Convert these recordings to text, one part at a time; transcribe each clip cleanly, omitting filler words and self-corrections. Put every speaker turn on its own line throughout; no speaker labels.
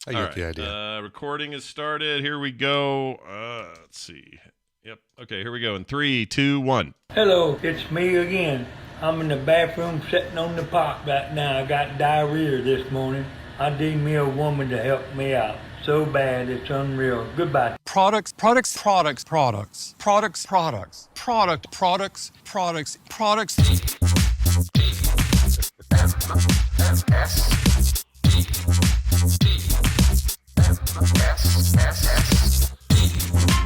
I get the idea.
Recording is started. Here we go. Let's see. Yep. Okay, here we go. In 3, 2, 1.
Hello, it's me again. I'm in the bathroom sitting on the pot right now. I got diarrhea this morning. I need me a woman to help me out. So bad, it's unreal. Goodbye.
Products. Product.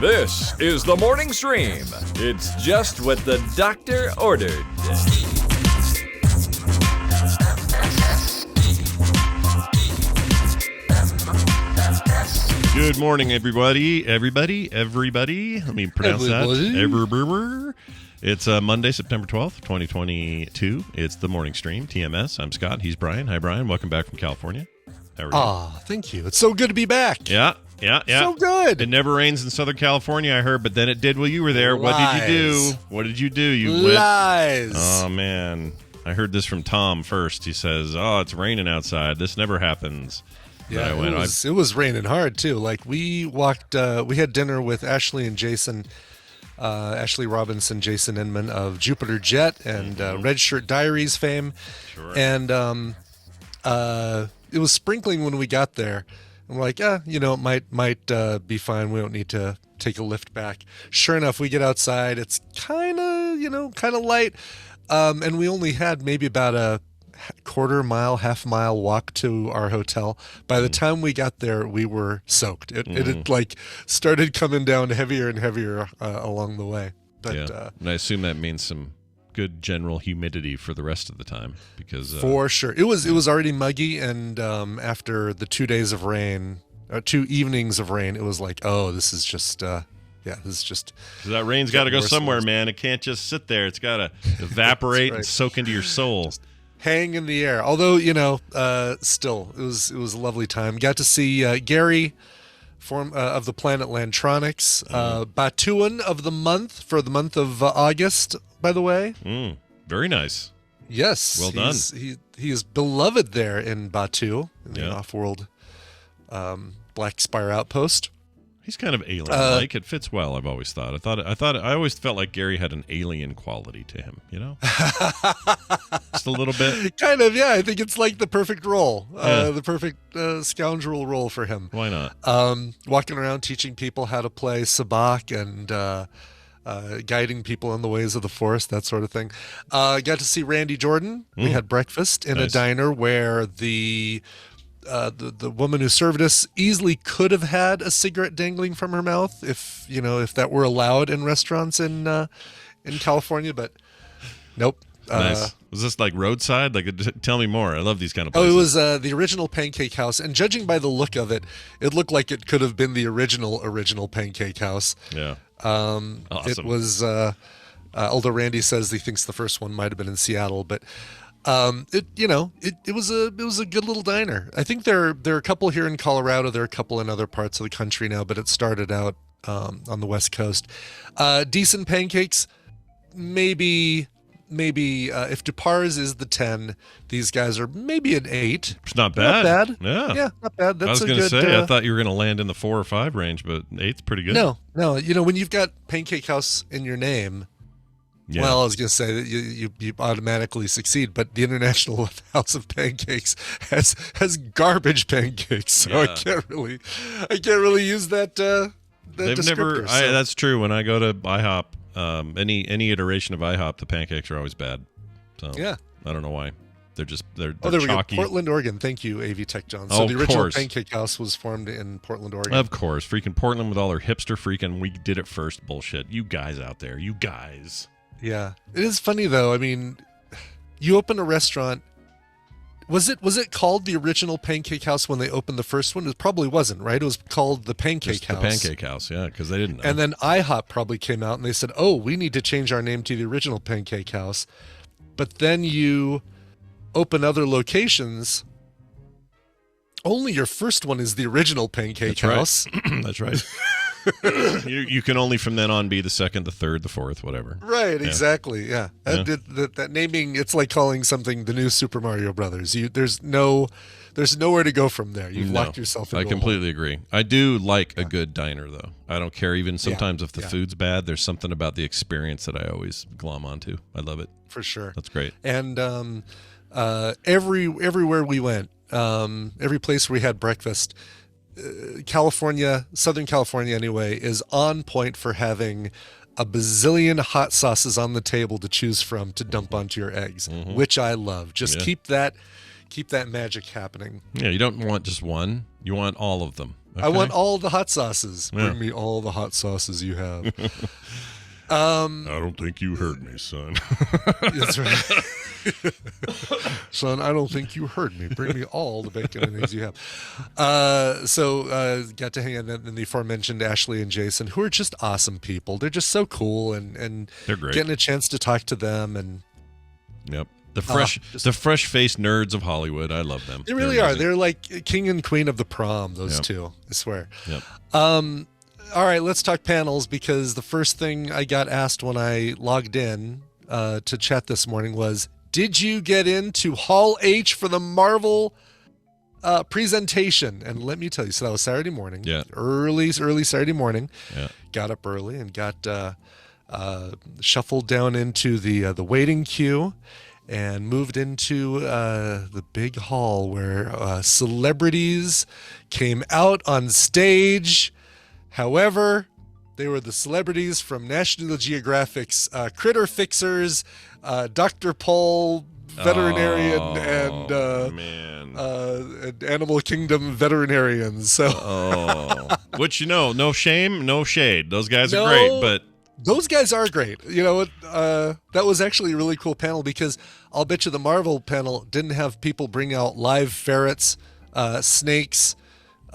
This is the morning stream. It's just what the doctor ordered.
Good morning, everybody. Let me pronounce that. It's Monday, September 12th, 2022. It's the morning stream, TMS. I'm Scott. He's Brian. Hi, Brian. Welcome back from California. How are you?
Thank you. It's so good to be back.
Yeah.
So good.
It never rains in Southern California, I heard, but then it did while you were there.
Lies.
What did you do? You
Lies.
Oh, man. I heard this from Tom first. He says, it's raining outside. This never happens.
Yeah, it was raining hard, too. Like, we walked, we had dinner with Ashley and Jason, Ashley Robinson, Jason Inman of Jupiter Jet and Red Shirt Diaries fame.
Sure.
And it was sprinkling when we got there. And we're like, it might be fine. We don't need to take a lift back. Sure enough, we get outside. It's kind of light. And we only had maybe about a half mile walk to our hotel. By the time we got there, we were soaked. It had like started coming down heavier and heavier along the way. But,
and I assume that means some good general humidity for the rest of the time, because
for sure it was already muggy, and after the 2 days of rain, 2 evenings of rain, it was like, this is just
that rain's got to go somewhere, man. It can't just sit there. It's got to evaporate
right.
and soak into your soul.
Just hang in the air. Although still it was a lovely time. Got to see Gary of the Planet Lantronix, Batuuan of the month for the month of August, by the way.
Very nice.
Yes.
Well done.
He is beloved there in Batuu, in the off-world Black Spire outpost.
He's kind of alien-like. It fits well, I've always thought. I always felt like Gary had an alien quality to him, Just a little bit.
Kind of, yeah. I think it's like the perfect role, the perfect scoundrel role for him.
Why not?
Walking around teaching people how to play sabacc and guiding people in the ways of the forest, that sort of thing. Got to see Randy Jordan. We had breakfast in a diner where the woman who served us easily could have had a cigarette dangling from her mouth if that were allowed in restaurants in California, but nope.
Nice. Was this like roadside? Like, tell me more. I love these kind of places.
It was the original Pancake House, and judging by the look of it, it looked like it could have been the original Pancake House.
Yeah.
Awesome. It was. Although Randy says he thinks the first one might have been in Seattle, but. It was a good little diner. I think there are a couple here in Colorado. There are a couple in other parts of the country now, but it started out on the West Coast. Decent pancakes. Maybe if DePars is the 10, these guys are maybe an 8.
It's not bad.
Not bad.
Yeah,
not bad. That's
I was
going to
say, I thought you were going to land in the 4 or 5 range, but 8's pretty good.
No. When you've got Pancake House in your name. Yeah. Well, I was going to say that you automatically succeed, but the International House of Pancakes has garbage pancakes, so I can't really use that.
They've never. That's true. When I go to IHOP, any iteration of IHOP, the pancakes are always bad. So
yeah,
I don't know why. They're there
chalky. We go. Portland, Oregon. Thank you, AV Tech John. So the original Pancake House was formed in Portland, Oregon.
Of course, freaking Portland with all their hipster freaking we did it first bullshit. You guys out there, you guys.
Yeah, it is funny though. I mean, you open a restaurant. Was it called the original Pancake House when they opened the first one? It probably wasn't, right? It was called the Pancake House.
The Pancake House, yeah, because they didn't know.
And then IHOP probably came out and they said, "Oh, we need to change our name to the original Pancake House." But then you open other locations. Only your first one is the original Pancake House.
Right. That's right. you can only from then on be the second, the third, the fourth, whatever.
Right, exactly. Yeah. That naming, it's like calling something the new Super Mario Brothers. There's no there's nowhere to go from there. You've locked yourself into
I completely agree. I do like a good diner, though. I don't care even sometimes if the food's bad. There's something about the experience that I always glom onto. I love it.
For sure.
That's great.
And everywhere we went, every place we had breakfast, California, Southern California anyway, is on point for having a bazillion hot sauces on the table to choose from to dump onto your eggs, which I love. Just keep that magic happening.
Yeah, you don't want just one. You want all of them. Okay?
I want all the hot sauces.
Yeah.
Bring me all the hot sauces you have.
I don't think you heard me, son.
That's right. Son, I don't think you heard me. Bring me all the bacon and eggs you have. So got to hang out with the aforementioned Ashley and Jason, who are just awesome people. They're just so cool, and
they're great.
Getting a chance to talk to them, and
the fresh-faced nerds of Hollywood. I love them.
They really are. They're like king and queen of the prom. Those two, I swear.
Yep.
All right, let's talk panels, because the first thing I got asked when I logged in to chat this morning was, did you get into Hall H for the Marvel presentation? And let me tell you, so that was Saturday morning.
Yeah.
Early Saturday morning.
Yeah.
Got up early and got shuffled down into the waiting queue and moved into the big hall where celebrities came out on stage. However, they were the celebrities from National Geographic's Critter Fixers, Dr. Paul, veterinarian, and Animal Kingdom veterinarians. So,
which, no shame, no shade. Those guys are great, but
those guys are great. You know what? That was actually a really cool panel, because I'll bet you the Marvel panel didn't have people bring out live ferrets, snakes,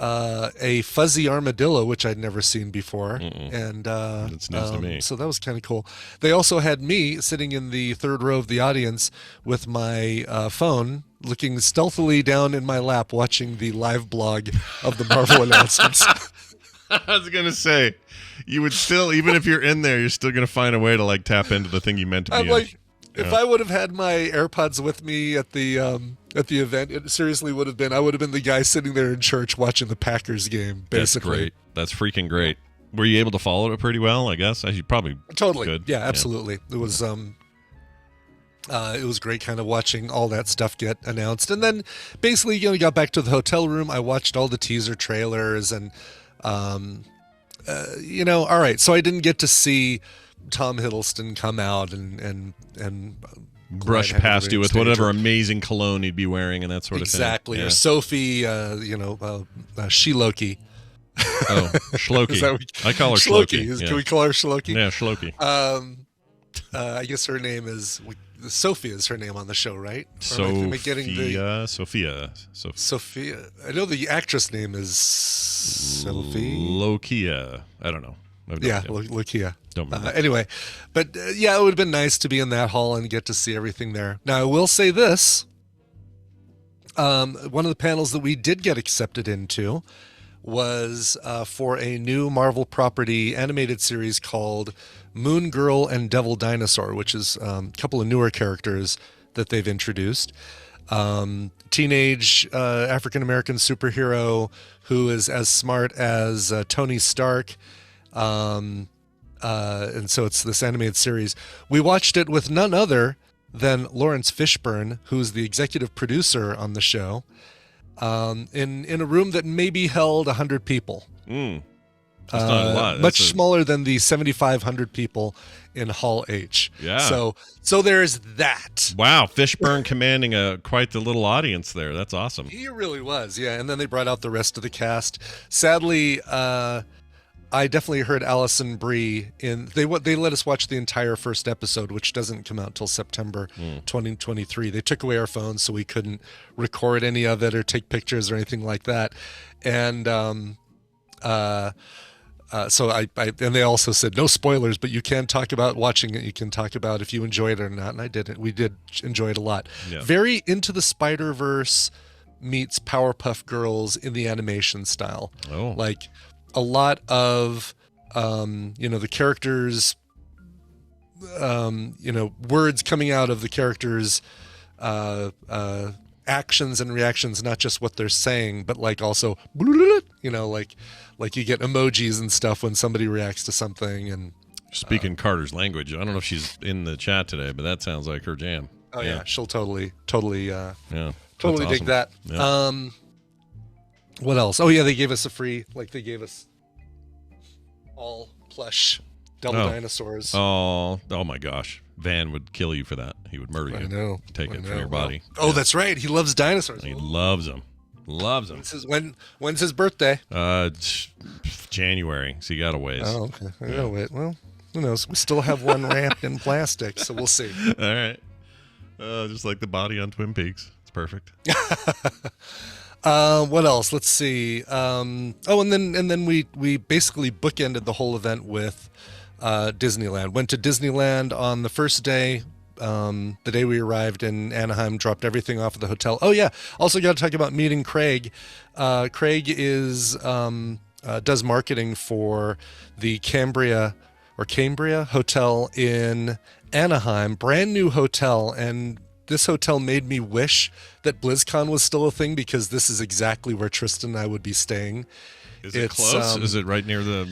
a fuzzy armadillo, which I'd never seen before. And
that's news to me.
So that was kind of cool. They also had me sitting in the third row of the audience with my phone, looking stealthily down in my lap, watching the live blog of the Marvel announcements.
I was gonna say, you would still, even if you're in there, you're still gonna find a way to like tap into the thing you meant to be
I'm
in.
like, if I would have had my AirPods with me at the event, it seriously would have been, I would have been the guy sitting there in church watching the Packers game, basically.
That's great. That's freaking great. Were you able to follow it pretty well, I guess? You probably
totally
could.
Yeah, absolutely. It was great kind of watching all that stuff get announced. And then basically, got back to the hotel room. I watched all the teaser trailers and all right. So I didn't get to see Tom Hiddleston come out and
brush past you with whatever amazing cologne he'd be wearing and that sort of thing.
Exactly. Or Sophie, She-Loki.
Oh, Shloki. I call her Shloki.
Can we call her Shloki?
Yeah, Shloki.
I guess her name is Sophia is her name on the show, right?
Sophia.
Sophia. I know the actress name is Sophie.
Lokia. I don't know.
Lokia.
Don't remember.
Anyway, but it would have been nice to be in that hall and get to see everything there. Now, I will say this. One of the panels that we did get accepted into was for a new Marvel property animated series called Moon Girl and Devil Dinosaur, which is a couple of newer characters that they've introduced. Teenage African-American superhero who is as smart as Tony Stark. And so it's this animated series. We watched it with none other than Lawrence Fishbourne, who's the executive producer on the show, in a room that maybe held 100 people.
That's not a lot.
Much smaller than the 7,500 people in Hall H.
Yeah.
So there's that.
Wow, Fishbourne commanding quite the little audience there. That's awesome.
He really was, yeah. And then they brought out the rest of the cast. Sadly, I definitely heard Allison Brie they let us watch the entire first episode, which doesn't come out till September 2023. They took away our phones, so we couldn't record any of it or take pictures or anything like that. And so and they also said no spoilers, but you can talk about watching it. You can talk about if you enjoyed it or not. And I did it. We did enjoy it a lot.
Yeah.
Very Into the Spider-Verse meets Powerpuff Girls in the animation style.
Oh,
like a lot of the characters, words coming out of the characters' actions and reactions, not just what they're saying, but like also, like you get emojis and stuff when somebody reacts to something. And
speaking Carter's language, I don't know if she's in the chat today, but that sounds like her jam.
Oh yeah, she'll totally
dig
awesome. That.
Yeah.
What else? Oh yeah, they gave us they gave us all plush double dinosaurs.
Oh my gosh. Van would kill you for that. He would murder you.
I know.
Take it from your body.
Oh, that's right. He loves dinosaurs.
He loves them. Loves them.
When's his birthday?
January. So you got a ways.
Oh, okay. I gotta wait. Well, who knows? We still have one wrapped in plastic, so we'll see.
All right. Just like the body on Twin Peaks. It's perfect.
What else? Let's see. And then we basically bookended the whole event with Disneyland. Went to Disneyland on the first day. The day we arrived in Anaheim, dropped everything off at the hotel. Oh yeah. Also got to talk about meeting Craig. Craig does marketing for the Cambria Hotel in Anaheim, brand new hotel, and this hotel made me wish that BlizzCon was still a thing, because this is exactly where Tristan and I would be staying.
Is it close? Is it right near the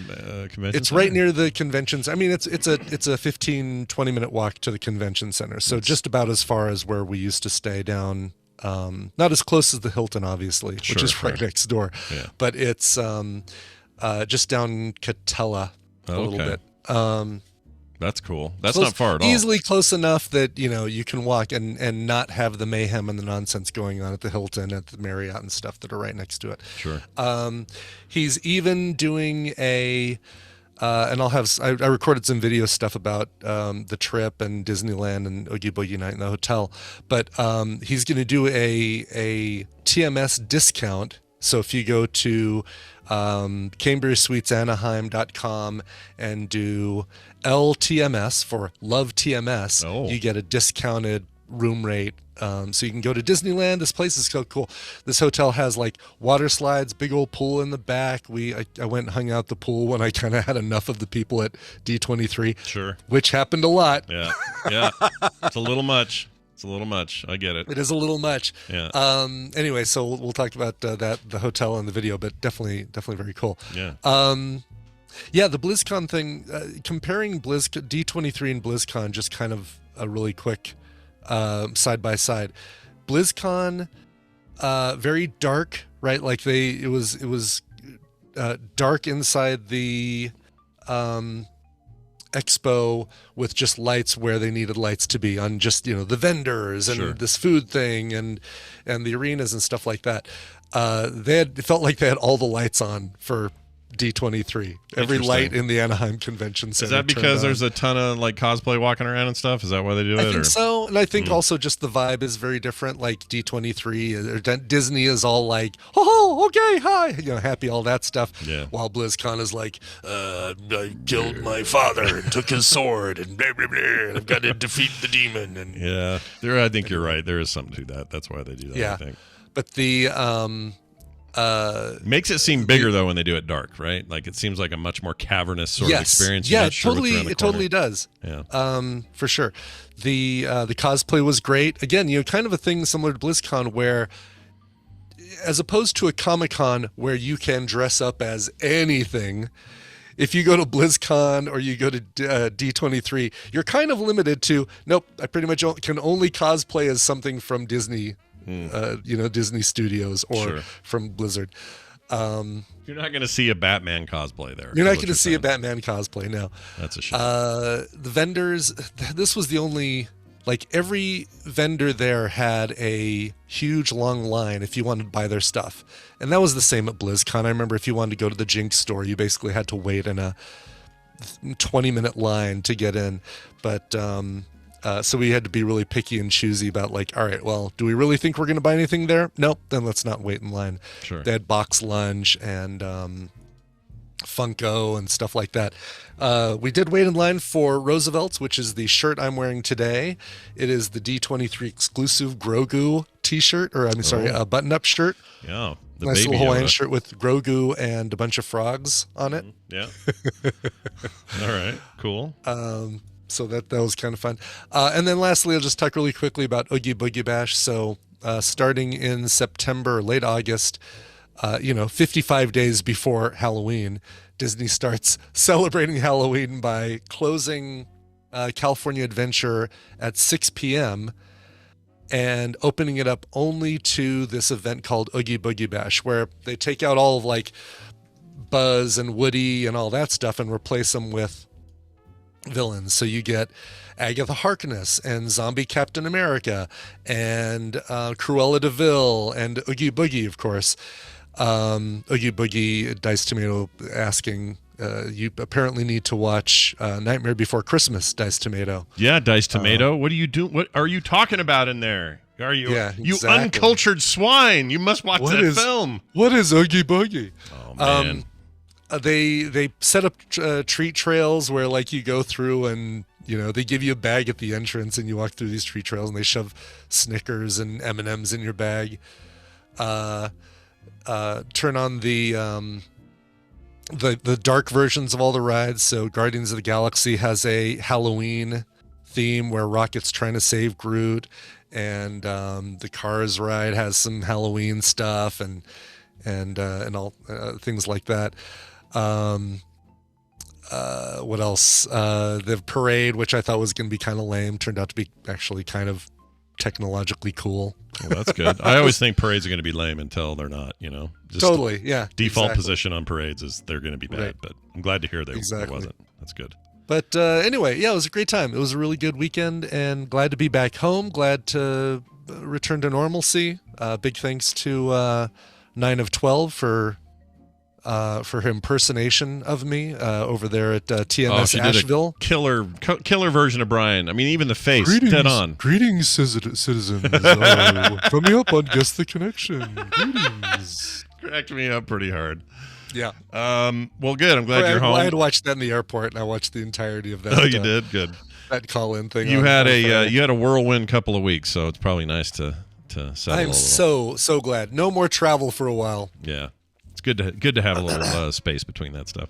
convention
It's
center?
right near the conventions. I mean, it's a 15-20 minute walk to the convention center. So just about as far as where we used to stay down. Not as close as the Hilton, obviously, which is right next door. Yeah. But it's just down Catella a little bit.
That's cool. That's not far at all.
Easily close enough that, you can walk and not have the mayhem and the nonsense going on at the Hilton, at the Marriott and stuff that are right next to it.
Sure.
He's even doing and I recorded some video stuff about the trip and Disneyland and Oogie Boogie night in the hotel, but he's going to do a TMS discount. So if you go to CambriaSuitesAnaheim.com and do LTMS for Love TMS, you get a discounted room rate. So you can go to Disneyland. This place is so cool. This hotel has like water slides, big old pool in the back. I went and hung out the pool when I kind of had enough of the people at D23.
Sure.
Which happened a lot.
Yeah. It's a little much. I get it.
It is a little much.
Yeah.
Anyway, so we'll talk about the hotel in the video, but definitely very cool.
Yeah.
The BlizzCon thing, comparing D23 and BlizzCon, just kind of a really quick side by side. BlizzCon, very dark, right? Like it was dark inside the expo with just lights where they needed lights to be, on just the vendors and this food thing and the arenas and stuff like that. It felt like they had all the lights on for D23. Every light in the Anaheim Convention Center.
Is that because there's a ton of like cosplay walking around and stuff? Is that why they do it?
I think so, and I think also just the vibe is very different. Like D23 or Disney is all like, oh, okay, hi, happy, all that stuff.
Yeah.
While BlizzCon is like, I killed my father and took his sword and blah blah blah, and I've got to defeat the demon. And
yeah, I think you're right. There is something to that. That's why they do that.
Yeah,
I think.
But the
makes it seem bigger though when they do it dark, right? Like it seems like a much more cavernous sort of experience.
Yeah, totally. It totally does.
Yeah.
For sure. The cosplay was great. Again, kind of a thing similar to BlizzCon, where as opposed to a Comic-Con where you can dress up as anything, if you go to BlizzCon or you go to D23, you're kind of limited to, nope, I pretty much can only cosplay as something from Disney. Disney Studios or from Blizzard.
You're not going to see a Batman cosplay there.
You're not going to see a Batman cosplay, no.
That's a shame.
The vendors, this was the only, like every vendor there had a huge long line if you wanted to buy their stuff. And that was the same at BlizzCon. I remember if you wanted to go to the Jinx store, you basically had to wait in a 20-minute line to get in. But so we had to be really picky and choosy about like, all right, well, do we really think we're going to buy anything there? Nope, then let's not wait in line.
Sure.
They had box lunch and Funko and stuff like that. We did wait in line for Roosevelt's, which is the shirt I'm wearing today. It is the D23 exclusive Grogu t-shirt, or I'm sorry, a button-up shirt.
Yeah. The
nice
baby
little Hawaiian
Yoda
shirt with Grogu and a bunch of frogs on it.
Yeah. All right, cool.
So that was kind of fun. And then lastly, I'll just talk really quickly about Oogie Boogie Bash. So starting in September, late August, 55 days before Halloween, Disney starts celebrating Halloween by closing California Adventure at 6 p.m. and opening it up only to this event called Oogie Boogie Bash, where they take out all of like Buzz and Woody and all that stuff and replace them with villains. So you get Agatha Harkness and Zombie Captain America and Cruella de Vil and Oogie Boogie, of course. Oogie Boogie, Dice Tomato asking, you apparently need to watch Nightmare Before Christmas, Dice Tomato.
Yeah, Dice Tomato. What are you doing? What are you talking about in there? Are you you uncultured swine? You must watch that film.
What is Oogie Boogie?
Oh man.
They set up treat trails where like you go through and they give you a bag at the entrance and you walk through these treat trails and they shove Snickers and M&Ms in your bag. Turn on the dark versions of all the rides. So Guardians of the Galaxy has a Halloween theme where Rocket's trying to save Groot, and the Cars ride has some Halloween stuff and all things like that. What else? The parade, which I thought was going to be kind of lame, turned out to be actually kind of technologically cool.
Well, that's good. I always think parades are going to be lame until they're not, Just
totally, yeah.
Default position on parades is they're going to be bad, right. But I'm glad to hear it wasn't. That's good.
But anyway, yeah, it was a great time. It was a really good weekend, and glad to be back home. Glad to return to normalcy. Big thanks to 9 of 12 for her impersonation of me over there at TMS Asheville.
Killer version of Brian. I mean, even the face, dead on.
Greetings, citizens. Coming up on Guess the Connection. Greetings.
Cracked me up pretty hard.
Yeah.
Well, good. I'm glad you're home.
I had watched that in the airport, and I watched the entirety of that.
Oh, you did? Good.
That call-in thing.
You had a whirlwind couple of weeks, so it's probably nice to settle.
I'm so glad. No more travel for a while.
Yeah. It's good to have a little space between that stuff.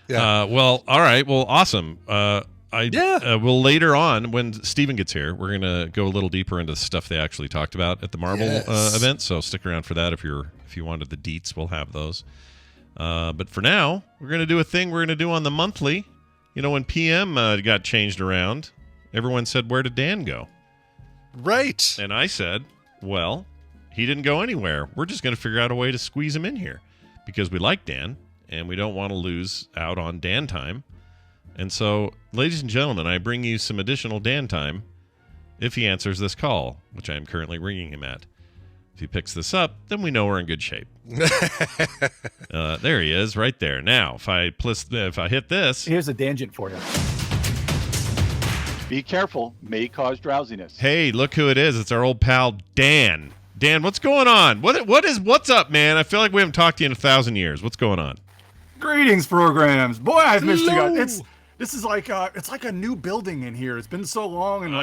Yeah.
Well, all right. Well, awesome. Well, later on when Steven gets here, we're gonna go a little deeper into the stuff they actually talked about at the Marvel event. So stick around for that if you wanted the deets. We'll have those. But for now, we're gonna do a thing we're gonna do on the monthly. When PM got changed around, everyone said, "Where did Dan go?"
Right.
And I said, "Well, he didn't go anywhere. We're just gonna figure out a way to squeeze him in here." Because we like Dan, and we don't want to lose out on Dan time. And so, ladies and gentlemen, I bring you some additional Dan time if he answers this call, which I am currently ringing him at. If he picks this up, then we know we're in good shape. There he is, right there. Now, if I hit this...
Here's a tangent for you. Be careful. May cause drowsiness.
Hey, look who it is. It's our old pal, Dan. Dan, what's going on? What's up, man? I feel like we haven't talked to you in 1,000 years. What's going on?
Greetings, programs. Boy, I've missed you guys. This is like it's like a new building in here. It's been so long, and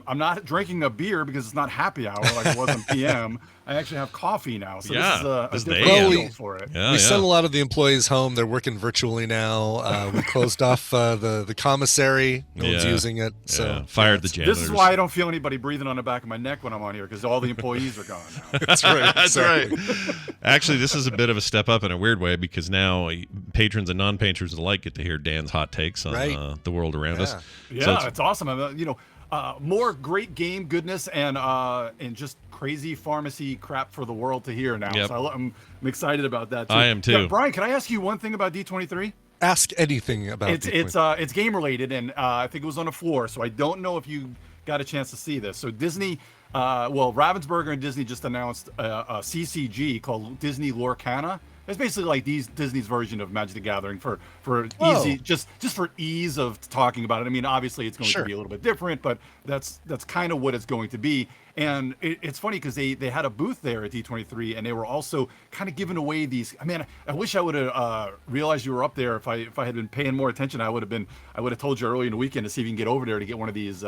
I'm not drinking a beer because it's not happy hour like it was in PM. I actually have coffee now, so this is a different deal for it.
We sent a lot of the employees home. They're working virtually now. We closed off the commissary. No one's using it. So
fired the janitors.
This is why I don't feel anybody breathing on the back of my neck when I'm on here, because all the employees are gone now.
That's right.
That's right. Actually, this is a bit of a step up in a weird way, because now patrons and non-patrons alike get to hear Dan's hot takes on the world around us.
Yeah, so it's awesome. More great game goodness and just crazy pharmacy crap for the world to hear now. Yep. So I'm excited about that too.
I am too.
Yeah, Brian, can I ask you one thing about D23?
Ask anything about D23.
It's game related, and I think it was on the floor, so I don't know if you got a chance to see this. So Disney, Ravensburger and Disney just announced a CCG called Disney Lorcana. It's basically like Disney's version of Magic the Gathering for easy, just for ease of talking about it. I mean, obviously it's going to be a little bit different, but that's kind of what it's going to be. And it's funny because they had a booth there at D23, and they were also kind of giving away these. I mean, I wish I would have realized you were up there. If I had been paying more attention, I would have told you early in the weekend to see if you can get over there to get one of these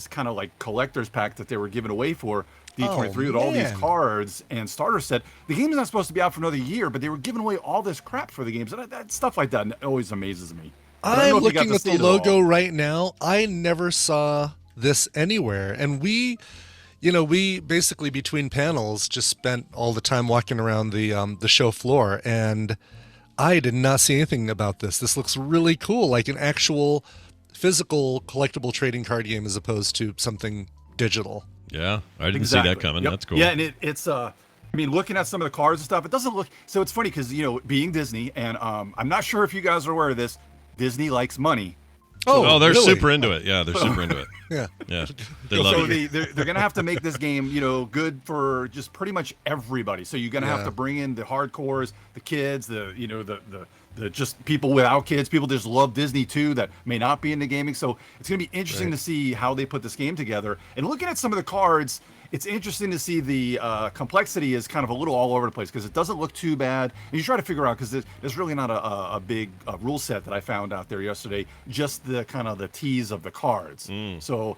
kind of like collector's packs that they were giving away for D23 with all these cards and starter set. The game is not supposed to be out for another year, but they were giving away all this crap for the games. That stuff like that always amazes me.
I'm looking at the logo right now. I never saw this anywhere. And we, we basically between panels just spent all the time walking around the show floor, and I did not see anything about this. This looks really cool, like an actual physical collectible trading card game as opposed to something digital.
Yeah, I didn't see that coming.
Yep.
That's cool.
Yeah, and it's I mean, looking at some of the cards and stuff, it doesn't look so. It's funny because being Disney, and I'm not sure if you guys are aware of this. Disney likes money.
Oh, they're
really?
super into it. Yeah, they're super into it.
Yeah.
Yeah, they love
So
it.
they're gonna have to make this game, good for just pretty much everybody. So you're gonna have to bring in the hardcores, the kids, the just people without kids, people just love Disney too that may not be into gaming. So it's gonna be interesting to see how they put this game together. And looking at some of the cards, it's interesting to see the complexity is kind of a little all over the place because it doesn't look too bad. And you try to figure out because there's really not a big rule set that I found out there yesterday. Just the kind of the tease of the cards. So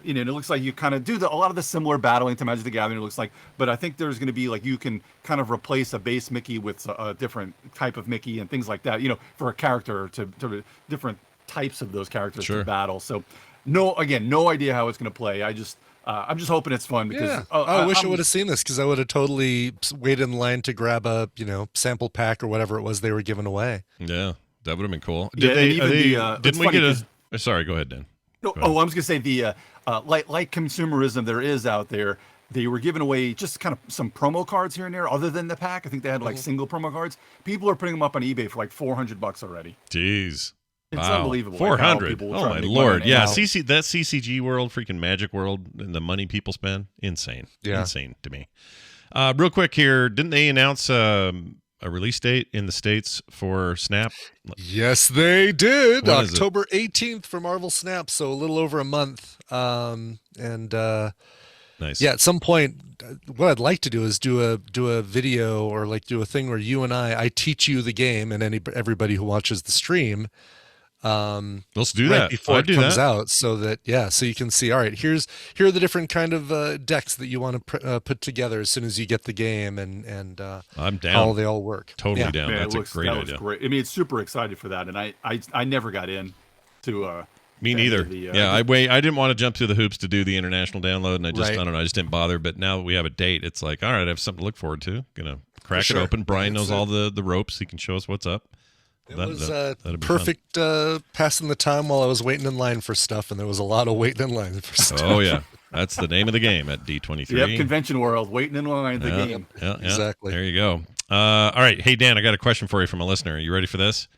it looks like you kind of do a lot of the similar battling to Magic the Gathering. It looks like, but I think there's going to be like you can kind of replace a base Mickey with a different type of Mickey and things like that. For a character to different types of those characters to battle. So no idea how it's going to play. I'm just hoping it's fun because
I wish I would have seen this because I would have totally waited in line to grab a sample pack or whatever it was they were giving away.
Yeah, that would have been cool.
Didn't
we get a? Sorry, go ahead, Dan.
I was gonna say the like consumerism there is out there. They were giving away just kind of some promo cards here and there, other than the pack. I think they had like single promo cards. People are putting them up on eBay for like $400 already.
Jeez.
It's unbelievable.
400. Oh my Lord. Yeah. That CCG world, freaking Magic world, and the money people spend. Insane. Yeah. Insane to me. Real quick here. Didn't they announce a release date in the States for Snap?
Yes, they did. October 18th for Marvel Snap. So a little over a month.
Nice.
Yeah, at some point, what I'd like to do is do a video or like do a thing where you and I teach you the game and everybody who watches the stream.
Let's do
right
that
before it comes out, so that so you can see. All right, here are the different kind of decks that you want to put together as soon as you get the game, and
I'm down.
How they all work.
Totally down.
Man,
That's a great idea.
Looks great. I mean, it's super excited for that, and I never got in to.
Me neither. I didn't want to jump through the hoops to do the international download, and I don't know. I just didn't bother. But now that we have a date, it's like, all right, I have something to look forward to. Gonna crack it open. Brian knows all the ropes. He can show us what's up.
It was perfect passing the time while I was waiting in line for stuff, and there was a lot of waiting in line for stuff.
Oh, yeah. That's the name of the game at D23.
Yep, Convention World, waiting in line, the game.
Yeah,
exactly.
There you go. All right. Hey, Dan, I got a question for you from a listener. Are you ready for this?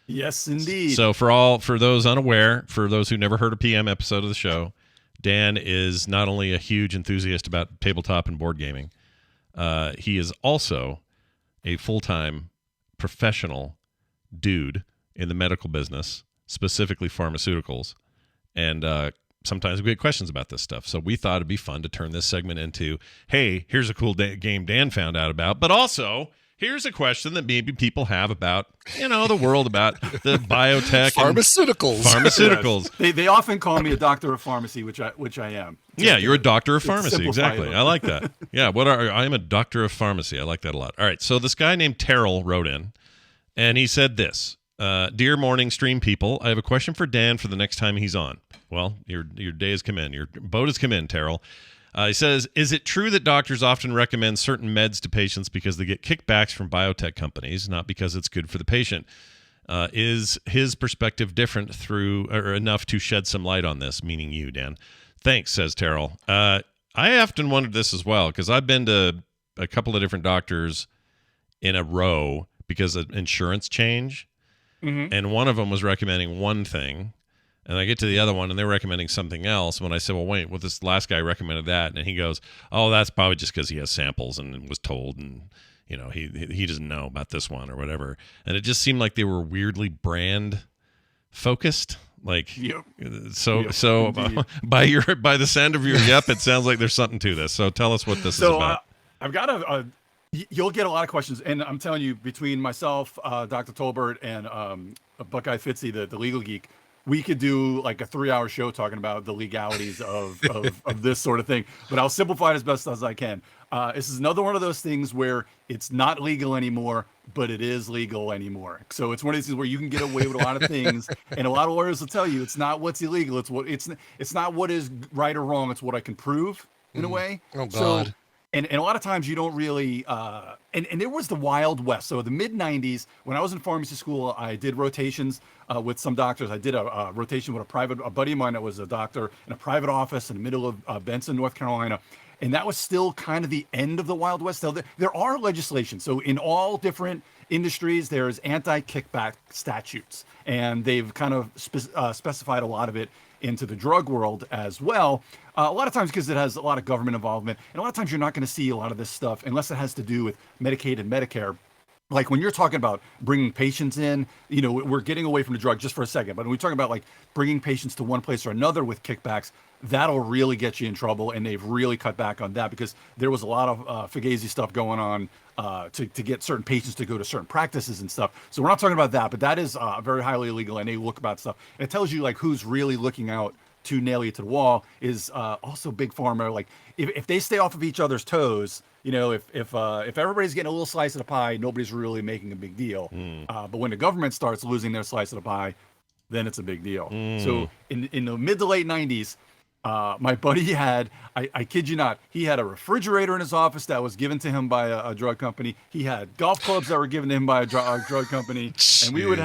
Yes, indeed.
So for those unaware, for those who never heard a PM episode of the show, Dan is not only a huge enthusiast about tabletop and board gaming, he is also a full-time professional dude in the medical business, specifically pharmaceuticals, and sometimes we get questions about this stuff. So we thought it'd be fun to turn this segment into, hey, here's a cool game Dan found out about, but also here's a question that maybe people have about, the world, about the biotech
pharmaceuticals.
Yes. They often call me a doctor of pharmacy, which I am.
Yeah, you're a doctor of pharmacy. Exactly. I like that. Yeah, I'm a doctor of pharmacy. I like that a lot. All right, so this guy named Terrell wrote in, and he said this: Dear morning stream people, I have a question for Dan for the next time he's on. Well, your day has come in. Your boat has come in, Terrell. He says, is it true that doctors often recommend certain meds to patients because they get kickbacks from biotech companies, not because it's good for the patient? Is his perspective different or enough to shed some light on this, meaning you, Dan? Thanks, says Terrell. I often wondered this as well, because I've been to a couple of different doctors in a row because of insurance change. Mm-hmm. And one of them was recommending one thing, and I get to the other one, and they're recommending something else. When I said, well, wait, this last guy recommended that, and he goes, oh, that's probably just because he has samples and was told, and he doesn't know about this one or whatever. And it just seemed like they were weirdly brand focused. Like,
yep.
So by the sound of your yep, it sounds like there's something to this. So tell us what this is about.
I've got you'll get a lot of questions, and I'm telling you, between myself, Dr. Tolbert, and Buckeye Fitzy, the legal geek, we could do like a 3-hour show talking about the legalities of this sort of thing. But I'll simplify it as best as I can. This is another one of those things where it's not legal anymore, but it is legal anymore. So it's one of these things where you can get away with a lot of things, and a lot of lawyers will tell you it's not what's illegal. It's not what is right or wrong. It's what I can prove. in a way.
Oh, God.
So, and a lot of times you don't really, and there was the Wild West. So the mid 90s, when I was in pharmacy school, I did rotations with some doctors. I did a rotation with a buddy of mine that was a doctor in a private office in the middle of Benson, North Carolina. And that was still kind of the end of the Wild West. So there are legislation. So in all different industries, there's anti-kickback statutes. And they've kind of specified a lot of it into the drug world as well. A lot of times because it has a lot of government involvement. And a lot of times you're not going to see a lot of this stuff unless it has to do with Medicaid and Medicare. Like when you're talking about bringing patients in, we're getting away from the drug just for a second. But when we're talking about like bringing patients to one place or another with kickbacks, that'll really get you in trouble. And they've really cut back on that because there was a lot of fugazi stuff going on to get certain patients to go to certain practices and stuff. So we're not talking about that, but that is very highly illegal. And they look about stuff. And it tells you like who's really looking out to nail you to the wall is also big pharma. Like if they stay off of each other's toes, if everybody's getting a little slice of the pie, nobody's really making a big deal. But when the government starts losing their slice of the pie, then it's a big deal. So in the mid to late 90s, my buddy had, I kid you not, he had a refrigerator in his office that was given to him by a drug company. He had golf clubs that were given to him by a drug company. And we would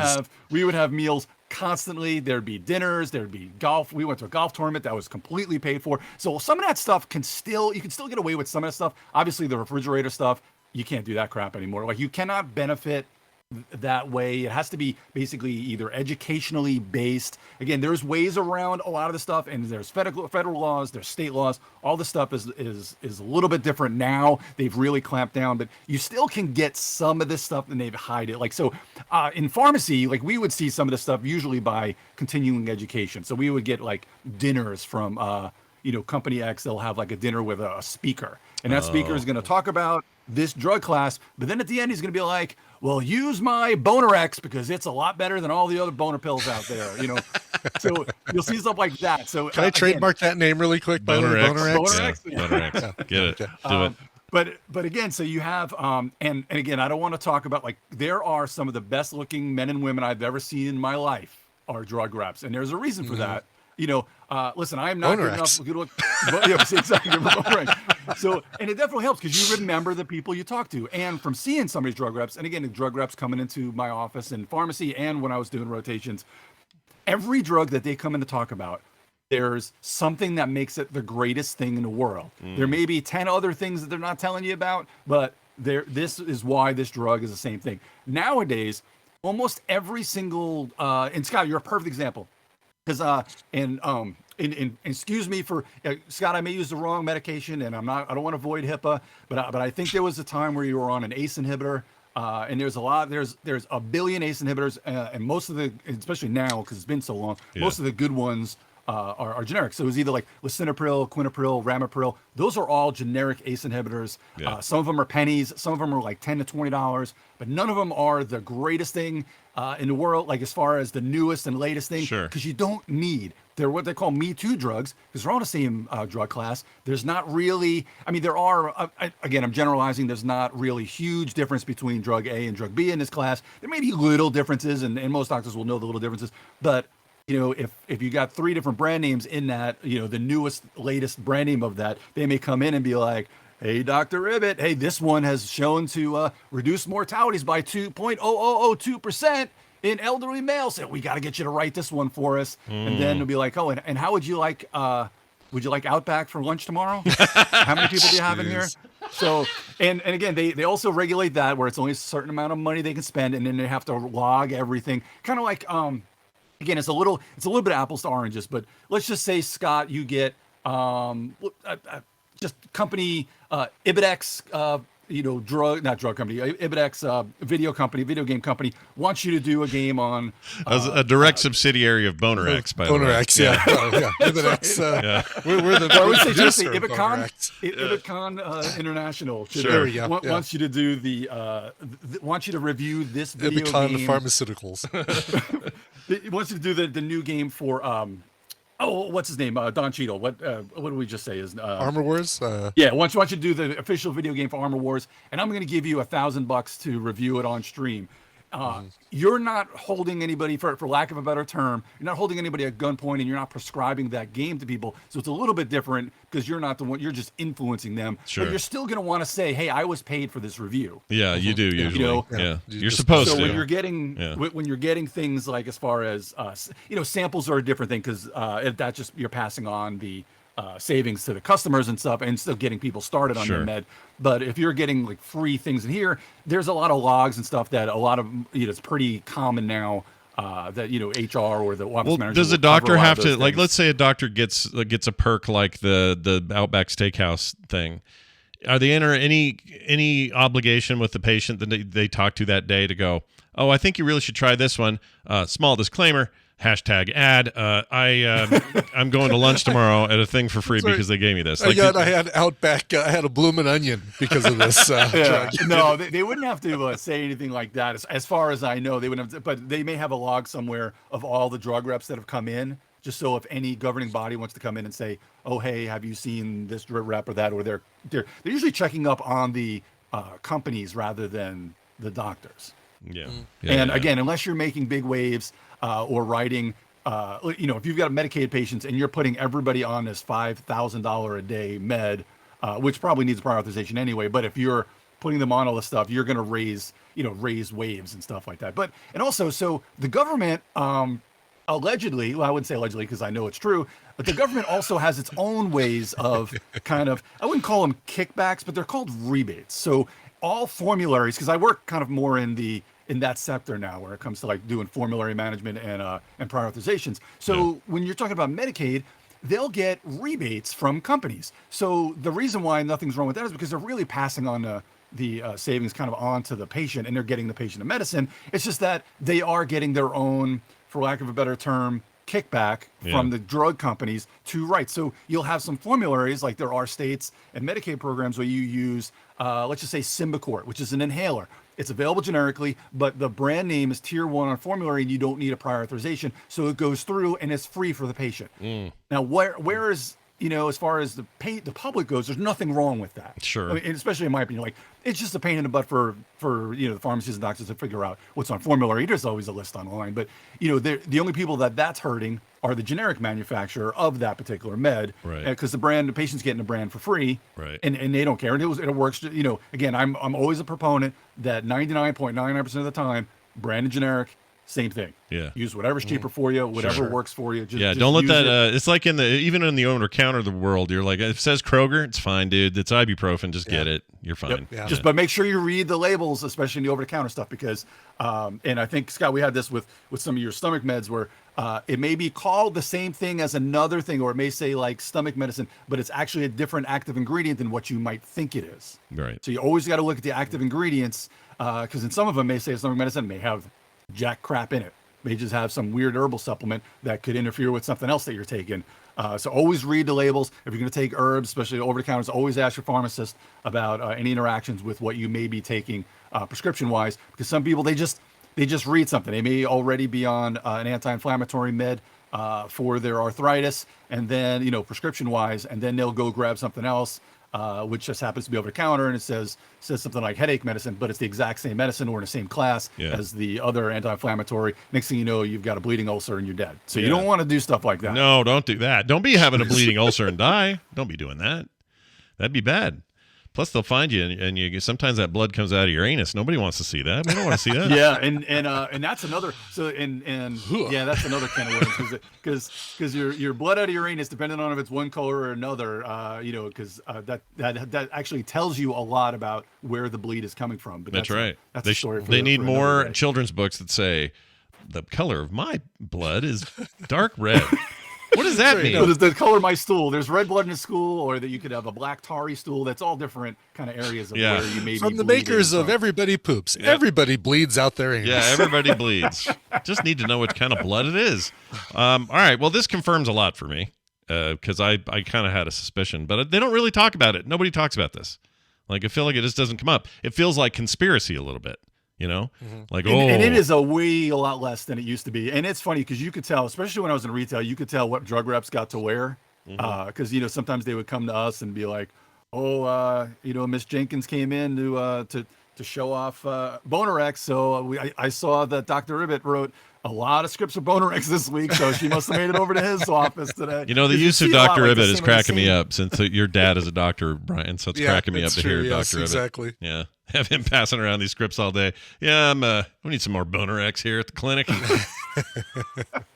have meals constantly. There'd be dinners, there'd be golf. We went to a golf tournament that was completely paid for. So some of that stuff you can still get away with some of that stuff. Obviously the refrigerator stuff, you can't do that crap anymore. Like you cannot benefit that way. It has to be basically either educationally based. Again, there's ways around a lot of the stuff, and there's federal laws, there's state laws. All the stuff is a little bit different now. They've really clamped down, but you still can get some of this stuff and they've hide it. Like so, in pharmacy, like we would see some of this stuff usually by continuing education. So we would get like dinners from Company X. They'll have like a dinner with a speaker, and that speaker is going to talk about this drug class, but then at the end he's going to be like, well, use my Boner X because it's a lot better than all the other boner pills out there, So you'll see stuff like that. So
can I trademark that name really quick?
Boner X.
Boner X.
Boner X. Get it. Do it.
But again, so you have and again, I don't want to talk about like there are some of the best looking men and women I've ever seen in my life are drug reps, and there's a reason for that. Listen, I am not good enough. Exactly. So, and it definitely helps because you remember the people you talk to. And from seeing some of these drug reps, and again, the drug reps coming into my office in pharmacy and when I was doing rotations, every drug that they come in to talk about, there's something that makes it the greatest thing in the world. There may be 10 other things that they're not telling you about, but this is why this drug is the same thing. Nowadays, almost every single, and Scott, you're a perfect example. Because and excuse me for Scott, I may use the wrong medication, and I don't want to avoid HIPAA, but I think there was a time where you were on an ACE inhibitor, and there's a billion ACE inhibitors, and most of the, especially now because it's been so long, most of the good ones are generic. So it was either like lisinopril, quinapril, ramipril. Those are all generic ACE inhibitors. Some of them are pennies, some of them are like $10 to $20, but none of them are the greatest thing in the world, like as far as the newest and latest thing, because you don't need. They're what they call Me Too drugs because they're all the same drug class. There's not really, there are, again, I'm generalizing, there's not really huge difference between drug A and drug B in this class. There may be little differences, and most doctors will know the little differences, but if you got 3 different brand names in that, the newest, latest brand name of that, they may come in and be like, hey, Dr. Ribbit, hey, this one has shown to reduce mortalities by 2.0002% in elderly males. So we got to get you to write this one for us. And then it'll be like, oh, and how would you like Outback for lunch tomorrow? How many people do you have in here? So, and again, they also regulate that where it's only a certain amount of money they can spend, and then they have to log everything. Kind of like, again, it's a little bit apples to oranges, but let's just say, Scott, you get just company Ibidex, not drug company, Ibidex video game company wants you to do a game on
a direct subsidiary of Boner X, by the way.
Boner X, yeah. Ibidex, we're the
I would say just
producer of Boner X.
Ibicon International wants you to do wants you to review this video
Ibicon
game.
Pharmaceuticals.
It wants you to do the new game for what's his name? Don Cheadle. What did we just say? Is
Armor Wars?
Wants you to do the official video game for Armor Wars, and I'm going to give you $1,000 to review it on stream. you're not holding anybody, for lack of a better term, you're not holding anybody at gunpoint, and you're not prescribing that game to people. So it's a little bit different because you're not the one, you're just influencing them.
Sure.
But you're still going to want to say, hey, I was paid for this review.
Yeah, you do usually.
You know?
Yeah. You're supposed
so
to.
when you're getting things like, as far as samples are a different thing, because that just, you're passing on the savings to the customers and stuff, and still getting people started on their med. But if you're getting like free things in here, there's a lot of logs and stuff that a lot of it's pretty common now. That HR or the office manager.
Does a doctor have to, like, let's say a doctor gets a perk like the Outback Steakhouse thing? Are they under any obligation with the patient that they talk to that day to go, oh, I think you really should try this one. Small disclaimer. #ad. I'm going to lunch tomorrow at a thing for free because they gave me this. Like,
I had Outback. I had a bloomin' onion because of this.
No, they wouldn't have to say anything like that. As far as I know, they wouldn't have to, but they may have a log somewhere of all the drug reps that have come in, just so if any governing body wants to come in and say, oh, hey, have you seen this drug rep or that? Or they're usually checking up on the companies rather than the doctors. And again, unless you're making big waves or writing, if you've got Medicaid patients and you're putting everybody on this $5,000 a day med, which probably needs prior authorization anyway, but if you're putting them on all this stuff, you're going to raise waves and stuff like that. But, and also, so the government, allegedly, well, I wouldn't say allegedly because I know it's true, but the government also has its own ways of kind of, I wouldn't call them kickbacks, but they're called rebates. So all formularies, because I work kind of more in that sector now, where it comes to like doing formulary management and prior authorizations. So when you're talking about Medicaid, they'll get rebates from companies. So the reason why nothing's wrong with that is because they're really passing on the savings kind of on to the patient, and they're getting the patient the medicine. It's just that they are getting their own, for lack of a better term, kickback from the drug companies to write. So you'll have some formularies, like there are states and Medicaid programs where you use, let's just say Symbicort, which is an inhaler. It's available generically, but the brand name is tier 1 on formulary, and you don't need a prior authorization. So it goes through and it's free for the patient. Now, where is, as far as the public goes, there's nothing wrong with that.
Sure.
I mean, especially in my opinion, like, it's just a pain in the butt for the pharmacies and doctors to figure out what's on formulary. There's always a list online, but the only people that's hurting are the generic manufacturer of that particular med,
right?
Because the patient's getting the brand for free,
right?
And they don't care. And it works. Again, I'm always a proponent that 99.99% of the time, brand and generic, same thing.
Yeah.
Use whatever's cheaper for you, whatever works for you. Just
don't let that. It's like even in the over-the-counter of the world, you're like, if it says Kroger, it's fine, dude. It's ibuprofen. Just get it. You're fine.
Yep. But make sure you read the labels, especially in the over-the-counter stuff, because, and I think, Scott, we had this with some of your stomach meds where it may be called the same thing as another thing, or it may say like stomach medicine, but it's actually a different active ingredient than what you might think it is.
Right.
So you always got to look at the active ingredients, because in some of them may say stomach medicine, may have jack crap in it. May just have some weird herbal supplement that could interfere with something else that you're taking. So always read the labels. If you're going to take herbs, especially over the counters, always ask your pharmacist about any interactions with what you may be taking prescription wise, because some people, they just read something. They may already be on an anti-inflammatory med for their arthritis, and then, prescription wise, and then they'll go grab something else, which just happens to be over the counter, and it says something like headache medicine, but it's the exact same medicine or in the same class as the other anti-inflammatory. Next thing you know, you've got a bleeding ulcer and you're dead. So you don't want to do stuff like that.
No, don't do that. Don't be having a bleeding ulcer and die. Don't be doing that. That'd be bad. Plus, they'll find you, and you sometimes that blood comes out of your anus. Nobody wants to see that. We don't want to see that.
And that's another. So that's another kind of worms, because your blood out of your anus, depending on if it's one color or another, because that actually tells you a lot about where the bleed is coming from. But
that's right.
That's a story.
They need more children's books that say the color of my blood is dark red. What does that mean?
So the color of my stool. There's red blood in the stool, or that you could have a black tarry stool. That's all different kind of areas of where you may be.
From the makers of Everybody Poops. Yep. Everybody bleeds out there.
Yeah, everybody bleeds. Just need to know what kind of blood it is. All right. Well, this confirms a lot for me because I kind of had a suspicion, but they don't really talk about it. Nobody talks about this. Like, I feel like it just doesn't come up. It feels like conspiracy a little bit. Like,
and it is a lot less than it used to be. And it's funny because you could tell, especially when I was in retail, you could tell what drug reps got to wear. Because, sometimes they would come to us and be like, Miss Jenkins came in to to show off Bonerex. So I saw that Dr. Ribbit wrote a lot of scripts for Bonerex this week, so she must have made it over to his office today.
You know, the use of Dr. Ribbit is cracking me up since your dad is a doctor, Brian, so it's cracking me up to hear Dr. Ribbit.
Exactly.
Yeah. Have him passing around these scripts all day. Yeah, we need some more Bonerex here at the clinic.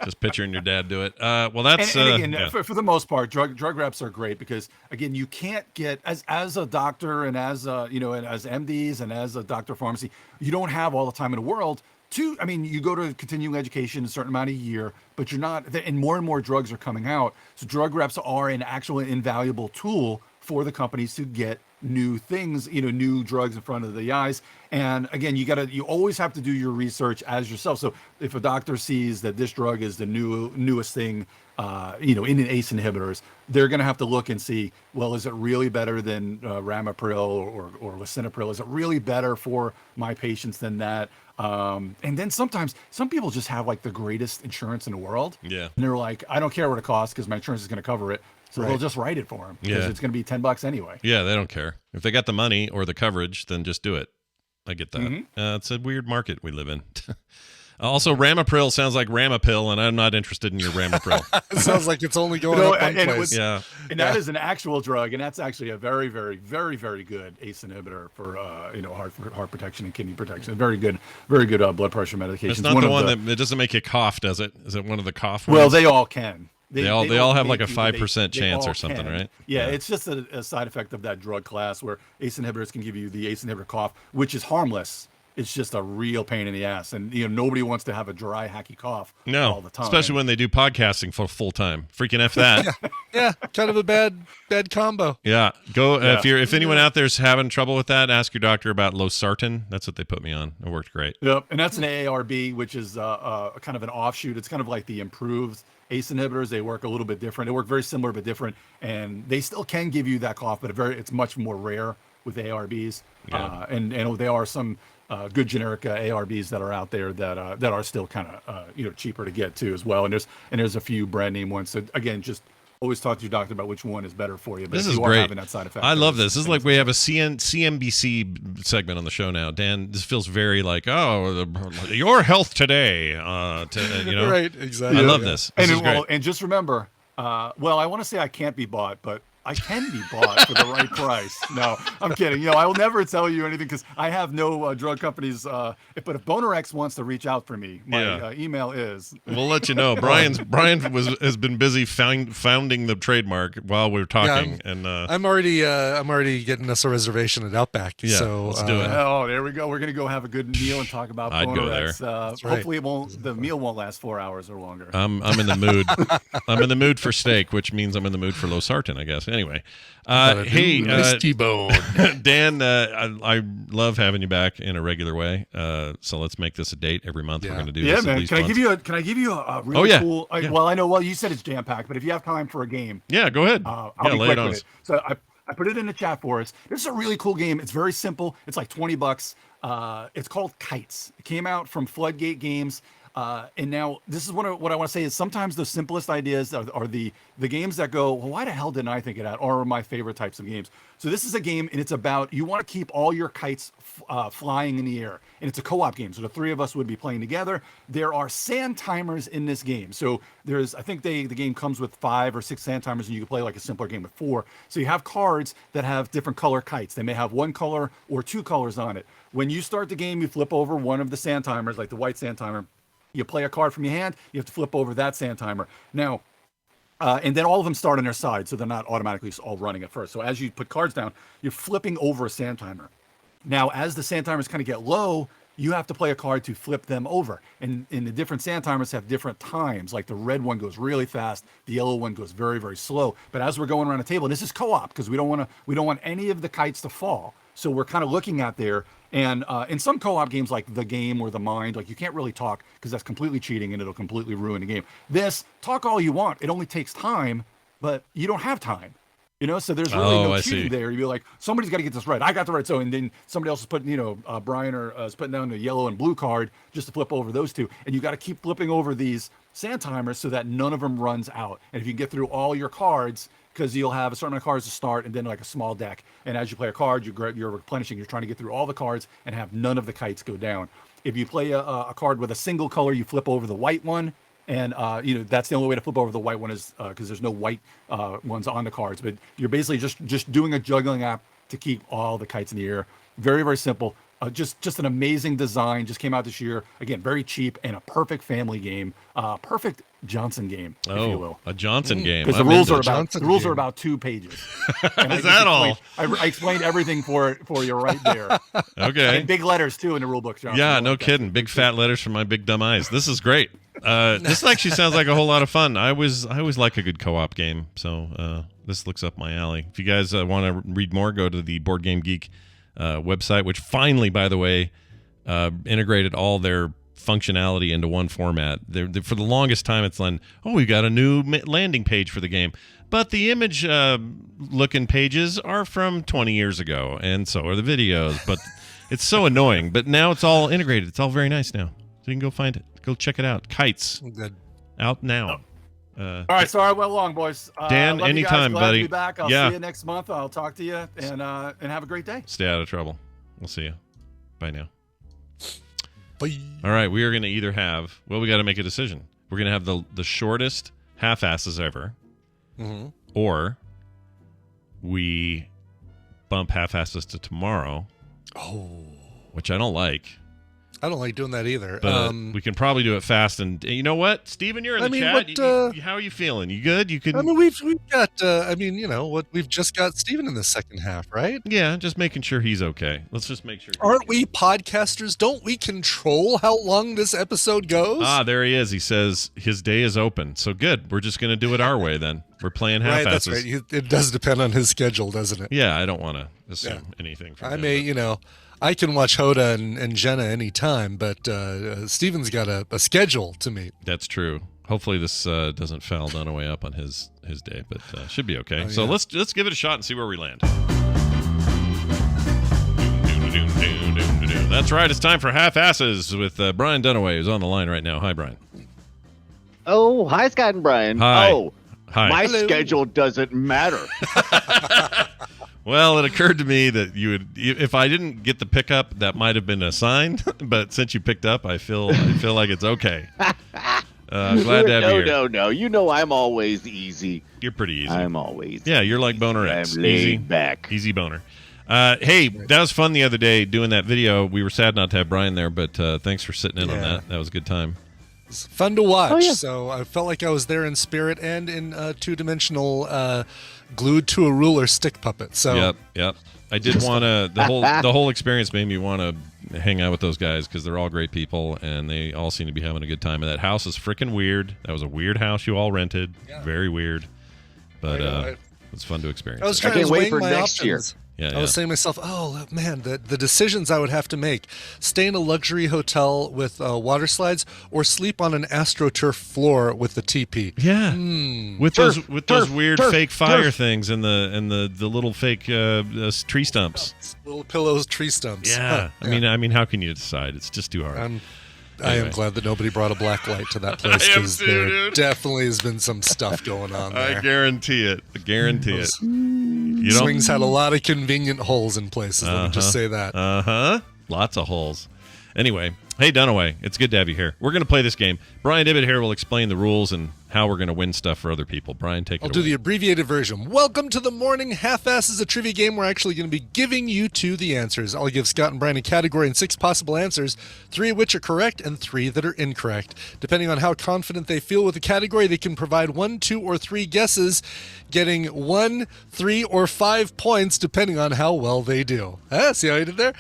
Just picturing your dad do it. Well, that's
and again, for the most part, drug reps are great because again, you can't get as a doctor and as and as MDs and as a doctor of pharmacy, you don't have all the time in the world. You go to continuing education a certain amount a year, but you're not, and more drugs are coming out. So drug reps are an actual invaluable tool for the companies to get new things, new drugs in front of the eyes. And again, you always have to do your research as yourself. So if a doctor sees that this drug is the newest thing, in the ACE inhibitors, they're going to have to look and see, well, is it really better than Ramipril or Lisinopril? Is it really better for my patients than that? And then sometimes some people just have like the greatest insurance in the world.
Yeah. And
they're like, I don't care what it costs because my insurance is going to cover it. So they'll just write it for them because it's going to be $10 anyway.
Yeah, they don't care. If they got the money or the coverage, then just do it. I get that. Mm-hmm. It's a weird market we live in. Also, Ramipril sounds like Ramapil, and I'm not interested in your Ramipril.
It sounds like it's only going up one place.
And that is an actual drug, and that's actually a very, very, very, very good ACE inhibitor for heart protection and kidney protection. Very good blood pressure medication.
It's not the one that it doesn't make you cough, does it? Is it one of the cough ones?
Well, they all can.
They all have like a 5% chance or something, right?
Yeah, it's just a side effect of that drug class where ACE inhibitors can give you the ACE inhibitor cough, which is harmless. It's just a real pain in the ass, and nobody wants to have a dry, hacky cough all the time.
Especially when they do podcasting for full time. Freaking F that.
Yeah, kind of a bad combo.
Yeah, if anyone out there's having trouble with that, ask your doctor about losartan. That's what they put me on. It worked great.
Yep, and that's an AARB, which is kind of an offshoot. It's kind of like the improved ACE inhibitors. They work a little bit different. They work very similar but different, and they still can give you that cough, but it's much more rare with ARBs.
Yeah.
And there are some good generic ARBs that are out there that are still kind of cheaper to get too as well. And there's a few brand name ones. So again, just always talk to your doctor about which one is better for you. But
this
if
is
you
great.
Are having that side effect,
I love this. This is like we have a CNBC segment on the show now. Dan, this feels very like, your health today.
Right, exactly.
I love this. This is great.
And just remember, I want to say I can't be bought, but I can be bought for the right price. No, I'm kidding. I will never tell you anything because I have no drug companies. But if Bonerex wants to reach out for me, my email is.
We'll let you know. Brian has been busy founding the trademark while we're talking, and I'm
already getting us a reservation at Outback.
Yeah,
so
let's do it.
Oh, there we go. We're gonna go have a good meal and talk about
I'd
Bonerex.
go there.
Hopefully, the meal won't last 4 hours or longer.
I'm in the mood. I'm in the mood for steak, which means I'm in the mood for losartan, I guess. Anyway, hey,
T-bone.
Dan, I love having you back in a regular way. So let's make this a date every month. We're going to do this.
Man. Can I give you a really cool? Well, I know. Well, you said it's jam packed, but if you have time for a game,
go ahead.
I'll be quick with it. So I put it in the chat for us. This is a really cool game. It's very simple. It's like $20. It's called Kites. It came out from Floodgate Games. And now this is what I want to say is sometimes the simplest ideas are the games that go, well, why the hell didn't I think of that? Are my favorite types of games. So this is a game, and it's about you want to keep all your kites flying in the air, and it's a co-op game. So the three of us would be playing together. There are sand timers in this game. So I think the game comes with 5 or 6 sand timers, and you can play like a simpler game with 4. So you have cards that have different color kites. They may have 1 color or 2 colors on it. When you start the game, you flip over one of the sand timers, like the white sand timer. You play a card from your hand, you have to flip over that sand timer. Now, and then all of them start on their side, so they're not automatically all running at first. So as you put cards down, you're flipping over a sand timer. Now, as the sand timers kind of get low, you have to play a card to flip them over. And the different sand timers have different times. Like the red one goes really fast, the yellow one goes very, very slow. But as we're going around the table, and this is co-op because we don't want any of the kites to fall. So we're kind of looking at there. And in some co-op games like The Game or The Mind, like you can't really talk because that's completely cheating and it'll completely ruin the game. This, talk all you want. It only takes time, but you don't have time. So there's really no
I
cheating
see.
there. You'd be like, somebody's got to get this right. I got the right. So, and then somebody else is putting, Brian is putting down the yellow and blue card just to flip over those two. And you got to keep flipping over these sand timers so that none of them runs out. And if you can get through all your cards, because you'll have a certain amount of cards to start and then like a small deck. And as you play a card, you're replenishing. You're trying to get through all the cards and have none of the kites go down. If you play a card with a single color, you flip over the white one. And, that's the only way to flip over the white one is because there's no white ones on the cards. But you're basically just doing a juggling app to keep all the kites in the air. Very, very simple. Just an amazing design. Just came out this year. Again, very cheap and a perfect family game. Perfect Johnson game, if you will.
A Johnson game.
Because the rules are about 2 pages. And
Is that all?
I explained everything for you right there.
Okay.
And big letters too in the rule book, Johnson.
Yeah, no kidding. Big fat letters from my big dumb eyes. This is great. This actually sounds like a whole lot of fun. I always like a good co-op game, so this looks up my alley. If you guys want to read more, go to the Board Game Geek website, which finally, by the way, integrated all their functionality into one format. For the longest time, it's like, we got a new landing page for the game. But the image looking pages are from 20 years ago, and so are the videos. But it's so annoying. But now it's all integrated. It's all very nice now. So you can go find it. Go check it out. Kites.
Good.
Out now.
All right, sorry I went long, boys.
Dan,
love you guys.
anytime,
Glad
buddy.
To be back. I'll
Yeah.
see you next month. I'll talk to you and have a great day.
Stay out of trouble. We'll see you. Bye now.
Bye.
All right, we are going to either have, we got to make a decision. We're going to have the shortest half-asses ever, or we bump half-asses to tomorrow, which I don't like.
I don't like doing that either.
But we can probably do it fast. And you know what, Steven, you're in the chat. How are you feeling? You good? You can.
I mean, we've got. We've just got Steven in the second half, right?
Yeah, just making sure he's okay. Let's just make sure.
Aren't we podcasters? Don't we control how long this episode goes?
There he is. He says his day is open. So good. We're just going to do it our way then. We're playing half-asses.
Right, that's right. It does depend on his schedule, doesn't it?
Yeah, I don't want to assume anything from him.
I can watch Hoda and Jenna anytime, but Steven's got a schedule to meet.
That's true. Hopefully this doesn't foul Dunaway up on his day, but should be okay. So let's give it a shot and see where we land. That's right. It's time for Half-Asses with Brian Dunaway, who's on the line right now. Hi, Brian.
Oh, hi, Scott and Brian.
Hi.
Oh,
Hi.
my schedule doesn't matter.
Well, it occurred to me that you would, if I didn't get the pickup, that might have been a sign. But since you picked up, I feel like it's okay. Glad to have you here.
No. You know I'm always easy.
You're pretty easy.
I'm always.
Yeah, you're like Boner X.
I'm laid
Easy
back.
Easy boner. Hey, that was fun the other day doing that video. We were sad not to have Brian there, but thanks for sitting in on that. That was a good time.
It's fun to watch.
Oh, yeah.
So I felt like I was there in spirit and in two-dimensional glued to a ruler stick puppet. So
Yep. I did want to. The whole experience made me want to hang out with those guys because they're all great people and they all seem to be having a good time. And that house is freaking weird. That was a weird house you all rented. Yeah. Very weird, but it's fun to experience.
I can't wait for
next year.
Yeah,
I was saying to myself, oh, man, the decisions I would have to make. Stay in a luxury hotel with water slides or sleep on an AstroTurf floor with the teepee.
Yeah. With those weird fake fire things and the little fake tree stumps.
Little pillows, tree stumps.
Yeah. I mean, how can you decide? It's just too hard.
I am glad that nobody brought a black light to that place because there definitely has been some stuff going on there.
I guarantee it.
Swings had a lot of convenient holes in places. Let me just say that.
Lots of holes. Anyway, hey, Dunaway, it's good to have you here. We're going to play this game. Brian Ibbett here will explain the rules and how we're going to win stuff for other people. Brian, take it away.
I'll do the abbreviated version. Welcome to the Morning Half-Ass is a trivia game. We're actually going to be giving you two the answers. I'll give Scott and Brian a category and 6 possible answers, 3 of which are correct and 3 that are incorrect. Depending on how confident they feel with the category, they can provide 1, 2, or 3 guesses, getting 1, 3, or 5 points depending on how well they do. See how I did there?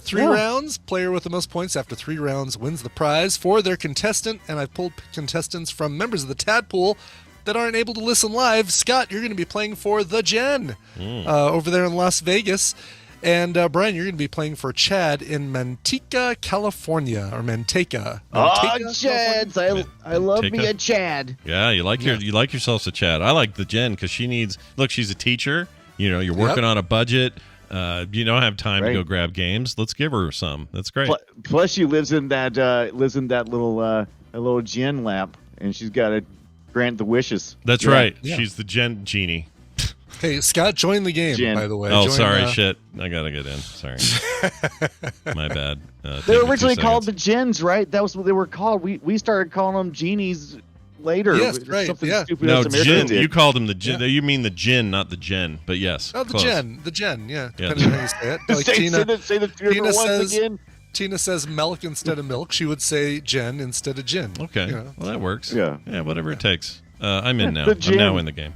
3 rounds. Player with the most points after 3 rounds wins the prize for their contestant, and I've pulled contestants from members of the Tadpool that aren't able to listen live. Scott, you're going to be playing for the Gen over there in Las Vegas. And Brian, you're going to be playing for Chad in Manteca, California, or Manteca.
Oh,
Manteca,
Chads! I love me
Manteca.
a Chad.
Yeah, you like yourself a Chad. I like the Jen because she needs. Look, she's a teacher. You know, you're working on a budget. You don't have time to go grab games. Let's give her some. That's great.
Plus, she lives in that little gin lap, and she's got to grant the wishes.
That's right. Yeah. She's the Jen genie.
Hey, Scott, join the game,
Jen.
by the way.
Oh, sorry, shit. I gotta get in. Sorry. My bad.
They were originally called the Gens, right? That was what they were called. We started calling them genies later.
Yes, right.
Something
Yeah.
stupid
No,
as Americans
Jin.
did.
You called him the Jin. You mean the Jin, not the Jen. But yes.
Oh, the
close.
Jen. The Jen, yeah. Depending on how you say it. Like
say the different ones again.
Tina says milk instead of milk. She would say Jen instead of gin.
Okay.
You know?
Well, that works.
Yeah.
Yeah, whatever it takes. I'm in now.
The
I'm
Jin.
now in the game.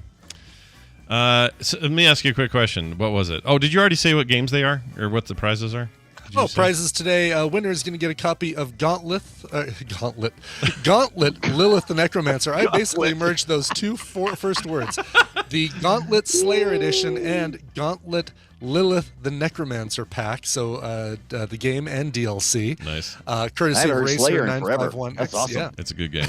So let me ask you a quick question. What was it? Oh, did you already say what games they are or what the prizes are?
Prizes today. Winner is going to get a copy of Gauntlet Lilith the Necromancer. I basically merged those two first words. The Gauntlet Slayer Edition and Gauntlet Lilith the Necromancer pack. So the game and DLC.
Nice.
Courtesy of
Slayer
Racer
in forever.
951.
That's awesome.
Yeah.
It's a good game.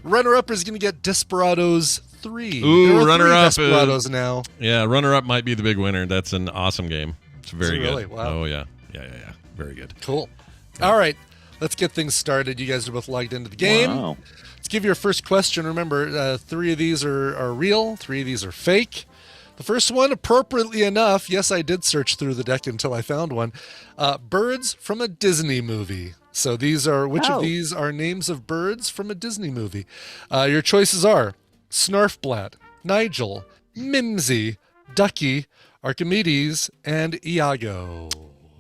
Runner-up is going to get Desperados 3.
Ooh,
there are
runner-up
3 Desperados now.
Yeah, runner-up might be the big winner. That's an awesome game. It's very
Really?
good.
Wow.
Oh, yeah. Yeah. Very good.
Cool. All right. Let's get things started. You guys are both logged into the game.
Wow.
Let's give you our first question. Remember, 3 of these are real. 3 of these are fake. The first one, appropriately enough, yes, I did search through the deck until I found one. Birds from a Disney movie. So which of these are names of birds from a Disney movie? Your choices are Snarfblat, Nigel, Mimsy, Ducky, Archimedes, and Iago.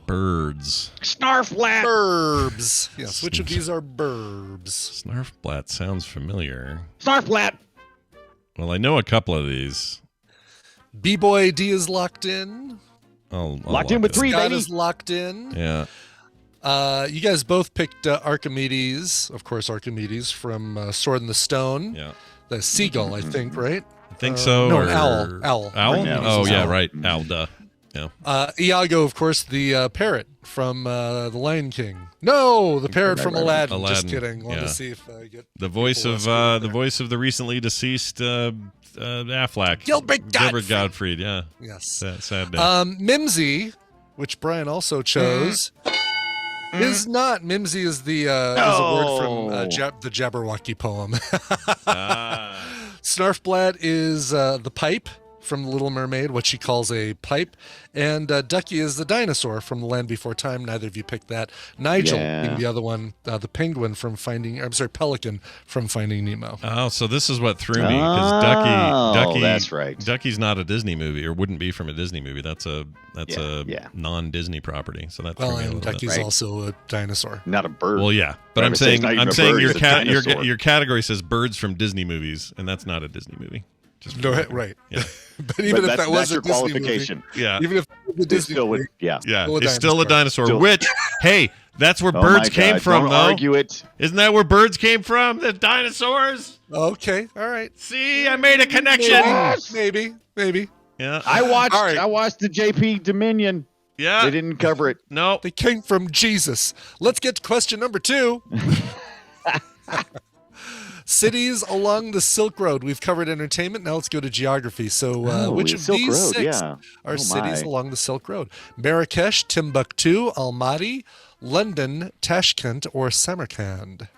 Birds.
Snarfblat.
Burbs. Yes, which of these are burbs?
Snarfblat sounds familiar.
Snarfblat.
Well, I know a couple of these.
B-Boy D is locked in.
I'll
Locked in with 3,
Scott
baby.
is locked in.
Yeah.
You guys both picked Archimedes. Of course, Archimedes from Sword in the Stone.
Yeah.
The seagull, I think, right?
I think so.
No,
or...
an owl. Owl.
Owl? Oh, yeah, right. Owl, duh. Yeah.
Iago, of course, the parrot from The Lion King. No, the parrot from Aladdin. Just kidding. Wanted to see if I get
the voice of the recently deceased Affleck.
Gilbert
Gottfried. Yeah.
Yes.
Sad day.
Mimsy, which Brian also chose, is not. Mimsy is the is a word from the Jabberwocky poem. Snarfblat is the pipe from The Little Mermaid, what she calls a pipe. And Ducky is the dinosaur from The Land Before Time. Neither of you picked that. Nigel being the other one, the penguin from Pelican from Finding Nemo.
Oh, so this is what threw me, because Ducky,
that's right.
Ducky's not a Disney movie, or wouldn't be from a Disney movie. That's a non-Disney property. So that threw me a little
Ducky's
bit.
also a dinosaur.
Not a bird.
Well, yeah, but I'm saying
your
your category says birds from Disney movies, and that's not a Disney movie.
No, right.
Yeah.
But even if that was
your
a Disney
qualification.
movie,
Yeah.
even if it was a Disney movie,
It's still a dinosaur. Which, hey, that's where
Oh
birds
my
came
God,
from,
don't
though.
argue it.
Isn't that where birds came from? The dinosaurs?
Okay, all right.
See, I made a connection.
Maybe.
Yeah.
I watched the JP Dominion.
Yeah.
They didn't cover it.
No.
They came from Jesus. Let's get to question number 2. Cities along the Silk Road. We've covered entertainment. Now let's go to geography. So which of
Silk
these
Road,
6
yeah.
are cities along the Silk Road? Marrakesh, Timbuktu, Almaty, London, Tashkent, or Samarkand?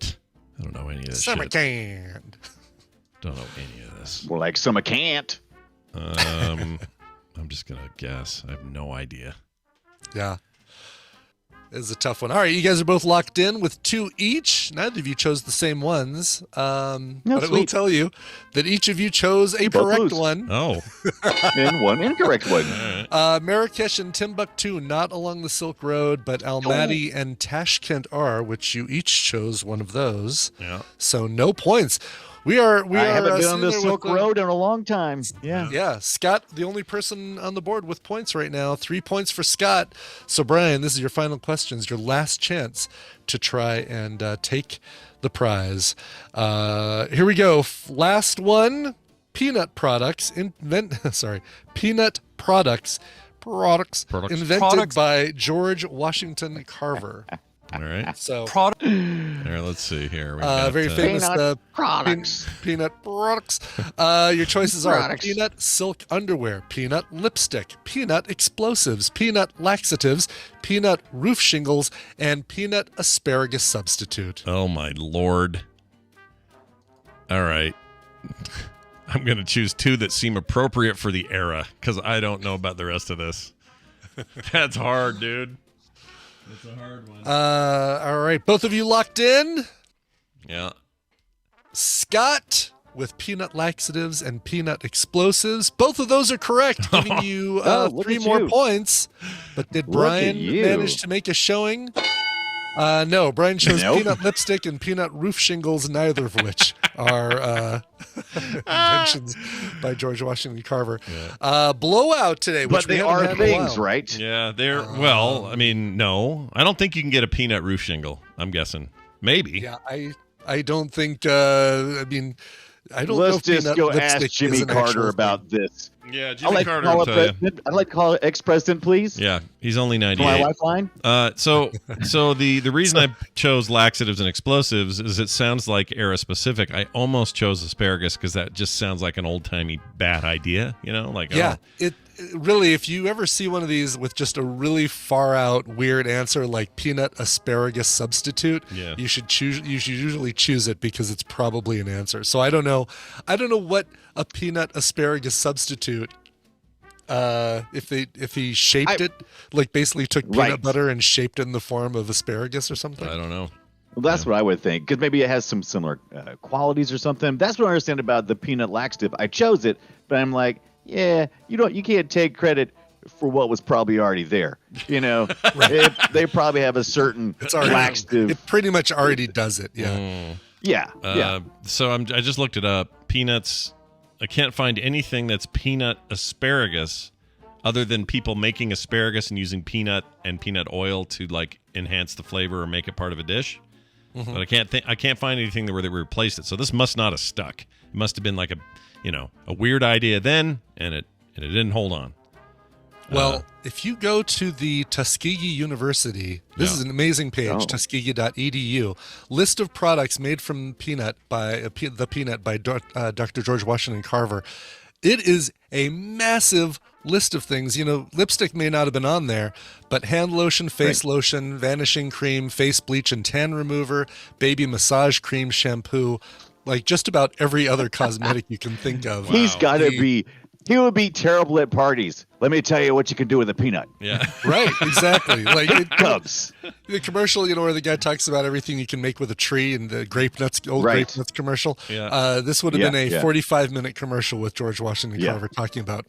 I don't know any of this
Samarkand.
Don't know any of this.
More like some can't.
I'm just going to guess. I have no idea.
Yeah. This is a tough one. All right, you guys are both locked in with 2 each. Neither of you chose the same ones. But I will tell you that each of you chose a correct one.
Oh.
And one incorrect one.
Marrakesh and Timbuktu, not along the Silk Road, but Almaty and Tashkent are, which you each chose one of those.
Yeah.
So no points. I haven't
been on the Silk Road in a long time. Yeah.
Yeah, Scott, the only person on the board with points right now. 3 points for Scott. So, Brian, this is your final questions, your last chance to try and take the prize. Here we go. Last one. Peanut products products.
Products.
Invented by George Washington Carver.
All right.
So
There, let's see here. We got,
very famous
Peanut products.
Peanut products. Your choices are peanut silk underwear, peanut lipstick, peanut explosives, peanut laxatives, peanut roof shingles, and peanut asparagus substitute.
Oh my lord. All right. I'm going to choose two that seem appropriate for the era because I don't know about the rest of this. That's hard, dude. That's a hard one.
All right. Both of you locked in?
Yeah.
Scott with peanut laxatives and peanut explosives. Both of those are correct, giving you
look
3
at
more
you.
points. But did
Look at
Brian
you.
manage to make a showing? No, Brian chose
Nope.
peanut lipstick and peanut roof shingles, neither of which are inventions by George Washington Carver. Blowout today, which
But they
we haven't
are
had in a
things,
while.
right?
Yeah, they're well, I mean, no. I don't think you can get a peanut roof shingle, I'm guessing. Maybe.
Yeah, I don't think. I mean, I don't know.
Let's
if
just
peanut
go
lipstick
ask
is
Jimmy
an
Carter
actual
about this.
Yeah,
I'd
Jimmy
like,
Carter
to call
will
it
tell you.
president. I'd like to call it ex-president, please.
Yeah, he's only
For my
98.
lifeline.
So the reason I chose laxatives and explosives is it sounds like era specific. I almost chose asparagus because that just sounds like an old timey bad idea, you know? Like
Yeah, it really. If you ever see one of these with just a really far out weird answer like peanut asparagus substitute,
Yeah.
you should choose. You should usually choose it because it's probably an answer. So I don't know. I don't know what a peanut asparagus substitute. If he shaped it, like basically took peanut
Right.
butter and shaped it in the form of asparagus or something.
I don't know.
Well, that's what I would think, because maybe it has some similar qualities or something. That's what I understand about the peanut laxative. I chose it, but I'm like, yeah, you can't take credit for what was probably already there. You know, they probably have a certain
It's already,
laxative.
it pretty much already does it. Yeah.
Yeah.
So I just looked it up. Peanuts. I can't find anything that's peanut asparagus other than people making asparagus and using peanut and peanut oil to like enhance the flavor or make it part of a dish.
Mm-hmm.
But I can't find anything where they replaced it. So this must not have stuck. It must have been like a weird idea then, and it didn't hold on.
Well, if you go to the Tuskegee University, this is an amazing page, tuskegee.edu, list of products made from peanut by Dr. George Washington Carver. It is a massive list of things. You know, lipstick may not have been on there, but hand lotion, face lotion, vanishing cream, face bleach and tan remover, baby massage cream, shampoo, like just about every other cosmetic you can think of.
He's got to be. He would be terrible at parties. Let me tell you what you can do with a peanut.
Yeah.
Right, exactly. Like
Cubs.
the commercial, where the guy talks about everything you can make with a tree and the grape nuts, grape nuts commercial.
Yeah.
This would have been a 45-minute commercial with George Washington Carver talking about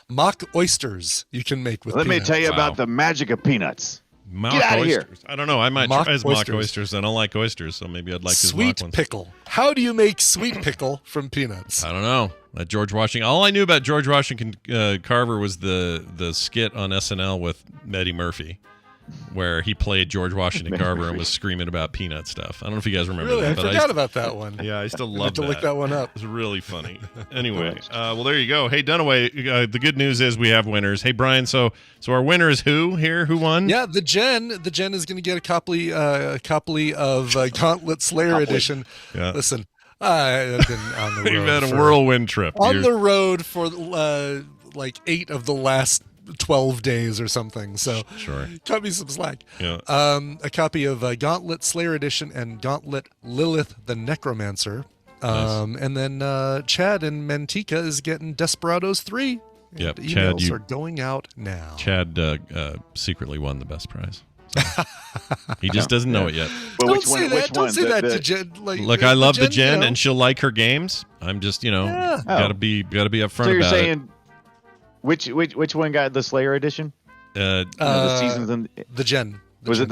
mock oysters you can make with
Let me
peanuts.
tell you about the magic of peanuts.
Mock
Get outta here.
oysters. I don't know. I might
Mock
try his mock
oysters.
oysters. I don't like oysters, so maybe I'd like his mock
Sweet
ones.
pickle. How do you make sweet pickle from peanuts?
I don't know. That George Washington. All I knew about George Washington Carver was the skit on SNL with Eddie Murphy, where he played George Washington Carver and was screaming about peanut stuff. I don't know if you guys remember
Really,
that.
I
but
forgot about that one.
Yeah, I still
I
love
have to
that.
look that one up.
It's really funny. Anyway, well, there you go. Hey, Dunaway, the good news is we have winners. Hey, Brian, so our winner is who here? Who won?
Yeah, the Gen is going to get a copy of Gauntlet Slayer Edition.
Yeah.
Listen, I've been on the road.
You've had a whirlwind trip.
On the road for like 8 of the last 12 days or something. So
Sure.
cut me some slack.
Yeah.
A copy of Gauntlet Slayer Edition and Gauntlet Lilith the Necromancer.
Nice.
And then Chad in Manteca is getting Desperados 3.
Yep,
And
Chad,
emails are going out now.
Chad secretly won the best prize. So. He just doesn't know it yet.
But
Don't
which
say
one?
that.
Which
Don't
one?
say that to Jen. Like,
Look, I love the Jen,
you know.
and she'll like her games. I'm just, gotta be upfront
So you're
about
saying which one got the Slayer edition?
it.
The seasons in
The Jen.
was it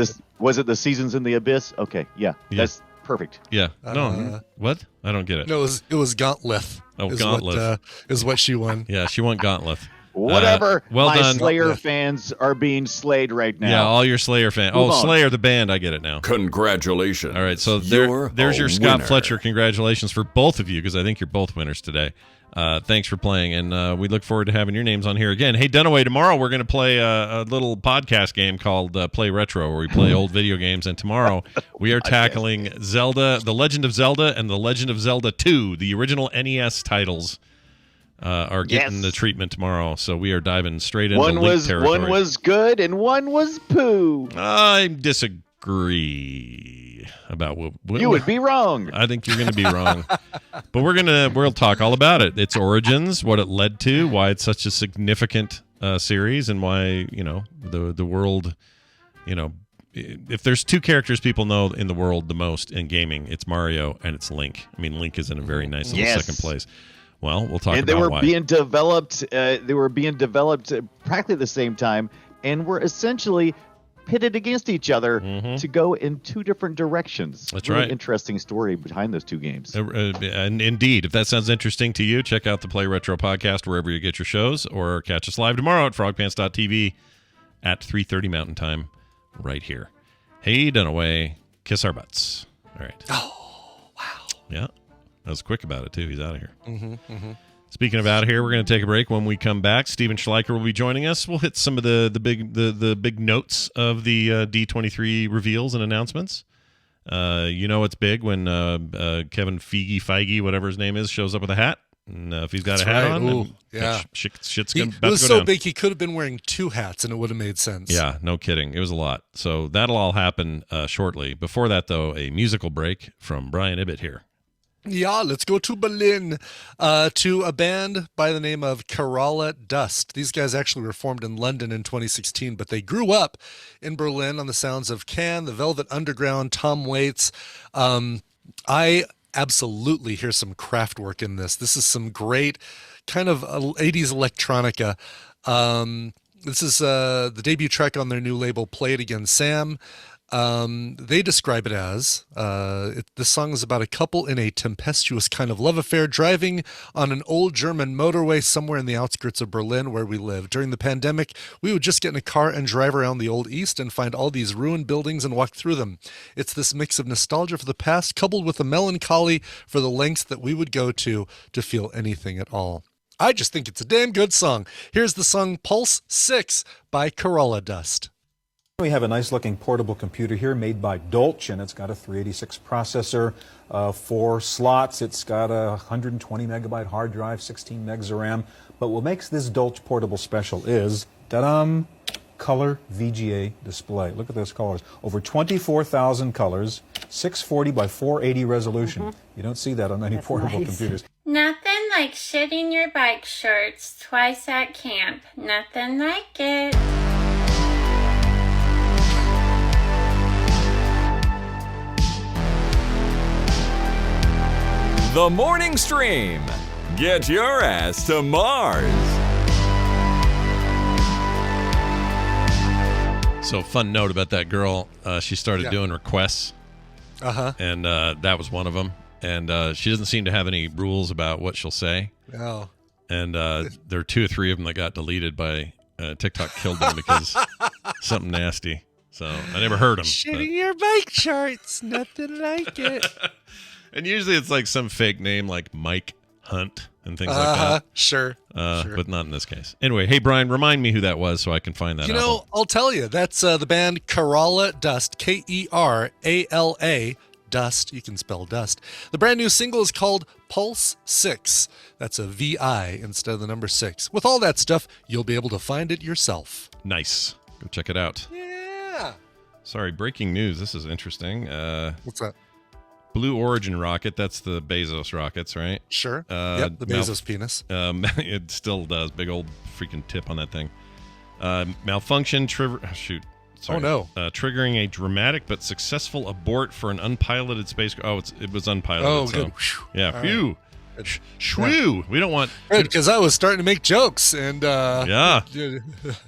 the seasons in the abyss? Okay, yeah. That's perfect.
Yeah. No. What? I don't get it.
No, it was Gauntlet.
Oh,
is
Gauntlet.
What, is what she won.
Yeah, she won Gauntlet.
Whatever.
Well
My
done.
Slayer fans are being slayed right now.
Yeah, all your Slayer fans.
Move
Oh,
on.
Slayer, the band. I get it now.
Congratulations.
All right, so
You're
there's
a
your Scott
winner.
Fletcher. Congratulations for both of you, because I think you're both winners today. Thanks for playing, and we look forward to having your names on here again. Hey, Dunaway, tomorrow we're going to play a little podcast game called Play Retro, where we play old video games, and tomorrow we are tackling Zelda, The Legend of Zelda, and The Legend of Zelda 2, the original NES titles. Are getting the treatment tomorrow, so we are diving straight into Link territory.
One was good and one was poo.
I disagree about what
You would be wrong.
I think you're going to be wrong, but we'll talk all about it. Its origins, what it led to, why it's such a significant series, and why the world. If there's two characters people know in the world the most in gaming, it's Mario and it's Link. I mean, Link is in a very nice little second place. Well, we'll talk
and
about
they were
why.
being developed. They were being developed practically at the same time, and were essentially pitted against each other to go in two different directions.
That's
really
right.
Interesting story behind those two games.
And indeed, if that sounds interesting to you, check out the Play Retro podcast wherever you get your shows, or catch us live tomorrow at frogpants.tv at 3:30 Mountain Time, right here. Hey, Dunaway, kiss our butts. All right.
Oh, wow.
Yeah. That was quick about it, too. He's out of here. Speaking of out of here, we're going to take a break. When we come back, Steven Schleicher will be joining us. We'll hit some of the big notes of the D23 reveals and announcements. It's big when Kevin Feige, whatever his name is, shows up with a hat. And if he's got a hat on,
Ooh, yeah.
shit's
It
about to
was
go
so
down.
big he could have been wearing two hats and it would have made sense.
Yeah, no kidding. It was a lot. So that'll all happen shortly. Before that, though, a musical break from Brian Ibbett here.
Yeah, let's go to Berlin, to a band by the name of Kerala Dust. These guys actually were formed in London in 2016, but they grew up in Berlin on the sounds of Can, the Velvet Underground, Tom Waits. I absolutely hear some craft work in this. This is some great kind of 80s electronica. This is the debut track on their new label, Play It Again, Sam. They describe it as this song is about a couple in a tempestuous kind of love affair driving on an old German motorway somewhere in the outskirts of Berlin where we live. During the pandemic, we would just get in a car and drive around the Old East and find all these ruined buildings and walk through them. It's this mix of nostalgia for the past coupled with the melancholy for the lengths that we would go to feel anything at all. I just think it's a damn good song. Here's the song Pulse 6 by Kerala Dust.
We have a nice looking portable computer here made by Dolch, and it's got a 386 processor, 4 slots. It's got a 120 megabyte hard drive, 16 megs of RAM. But what makes this Dolch portable special is, ta-dam, color VGA display. Look at those colors. Over 24,000 colors, 640 by 480 resolution. You don't see that on any portable computers.
Nothing like shitting your bike shorts twice at camp. Nothing like it.
The Morning Stream. Get your ass to Mars.
So, fun note about that girl. She started doing requests. And that was one of them. And she doesn't seem to have any rules about what she'll say.
Oh.
And there are 2 or 3 of them that got deleted by TikTok killed them because something nasty. So I never heard them.
Shitting your bike charts, nothing like it.
And usually it's like some fake name like Mike Hunt and things like that.
Sure.
But not in this case. Anyway, hey, Brian, remind me who that was so I can find that album.
I'll tell you. That's the band Kerala Dust, Kerala Dust. You can spell dust. The brand new single is called Pulse 6. That's a VI instead of the number 6. With all that stuff, you'll be able to find it yourself.
Nice. Go check it out.
Yeah.
Sorry, breaking news. This is interesting.
What's that?
Blue Origin rocket. That's the Bezos rockets, right?
Sure. Yep, the Bezos penis.
It still does. Big old freaking tip on that thing. Malfunction. Sorry.
Oh, no.
Triggering a dramatic but successful abort for an unpiloted space. Oh, it was unpiloted.
Oh,
so.
good.
Yeah.
All
Phew.
right.
Shwoo. We don't want.
Because I was starting to make jokes and.
Yeah.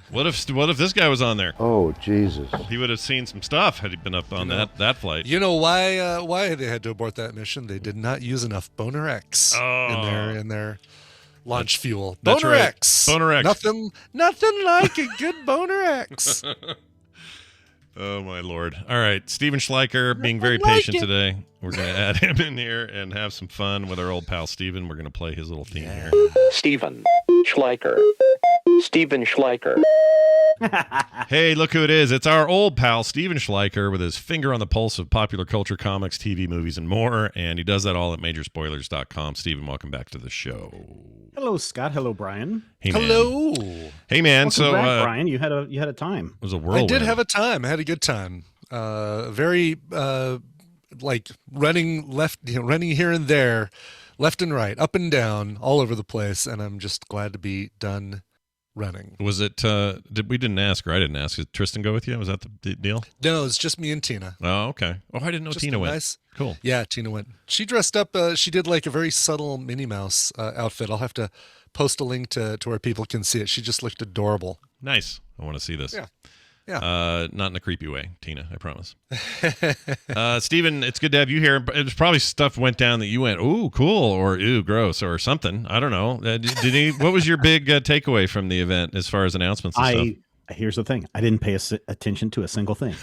What if this guy was on there?
Oh, Jesus.
He would have seen some stuff had he been up on that flight.
You know why they had to abort that mission? They did not use enough Boner X in their launch fuel.
That's
Boner
right.
X.
Boner X.
Nothing like a good Boner X.
Oh, my Lord. All right. Steven Schleicher being very patient today. We're going to add him in here and have some fun with our old pal Steven. We're going to play his little theme here.
Steven Schleicher. Steven Schleicher.
Hey, look who it is. It's our old pal, Steven Schleicher, with his finger on the pulse of popular culture, comics, TV, movies, and more. And he does that all at majorspoilers.com. Steven, welcome back to the show.
Hello, Scott. Hello, Brian.
Hey, man.
Hello.
Hey, man.
Welcome
so,
back, Brian, you had a time.
It was a whirlwind.
I did have a time. I had a good time. Very like running running here and there, left and right, up and down, all over the place. And I'm just glad to be done running.
Was it, we didn't ask, or I didn't ask. Did Tristan go with you? Was that the deal?
No, it's just me and Tina.
Oh, okay. Oh, I didn't know
Just
Tina
a
went.
nice-
Cool.
Yeah, Tina went. She dressed up. She did like a very subtle Minnie Mouse outfit. I'll have to post a link to where people can see it. She just looked adorable.
Nice. I want to see this.
Yeah. Yeah.
Not in a creepy way, Tina, I promise. Steven, it's good to have you here. It's probably stuff went down that you went, ooh, cool, or ooh, gross, or something. I don't know. What was your big takeaway from the event as far as announcements and stuff?
Here's the thing. I didn't pay attention to a single thing.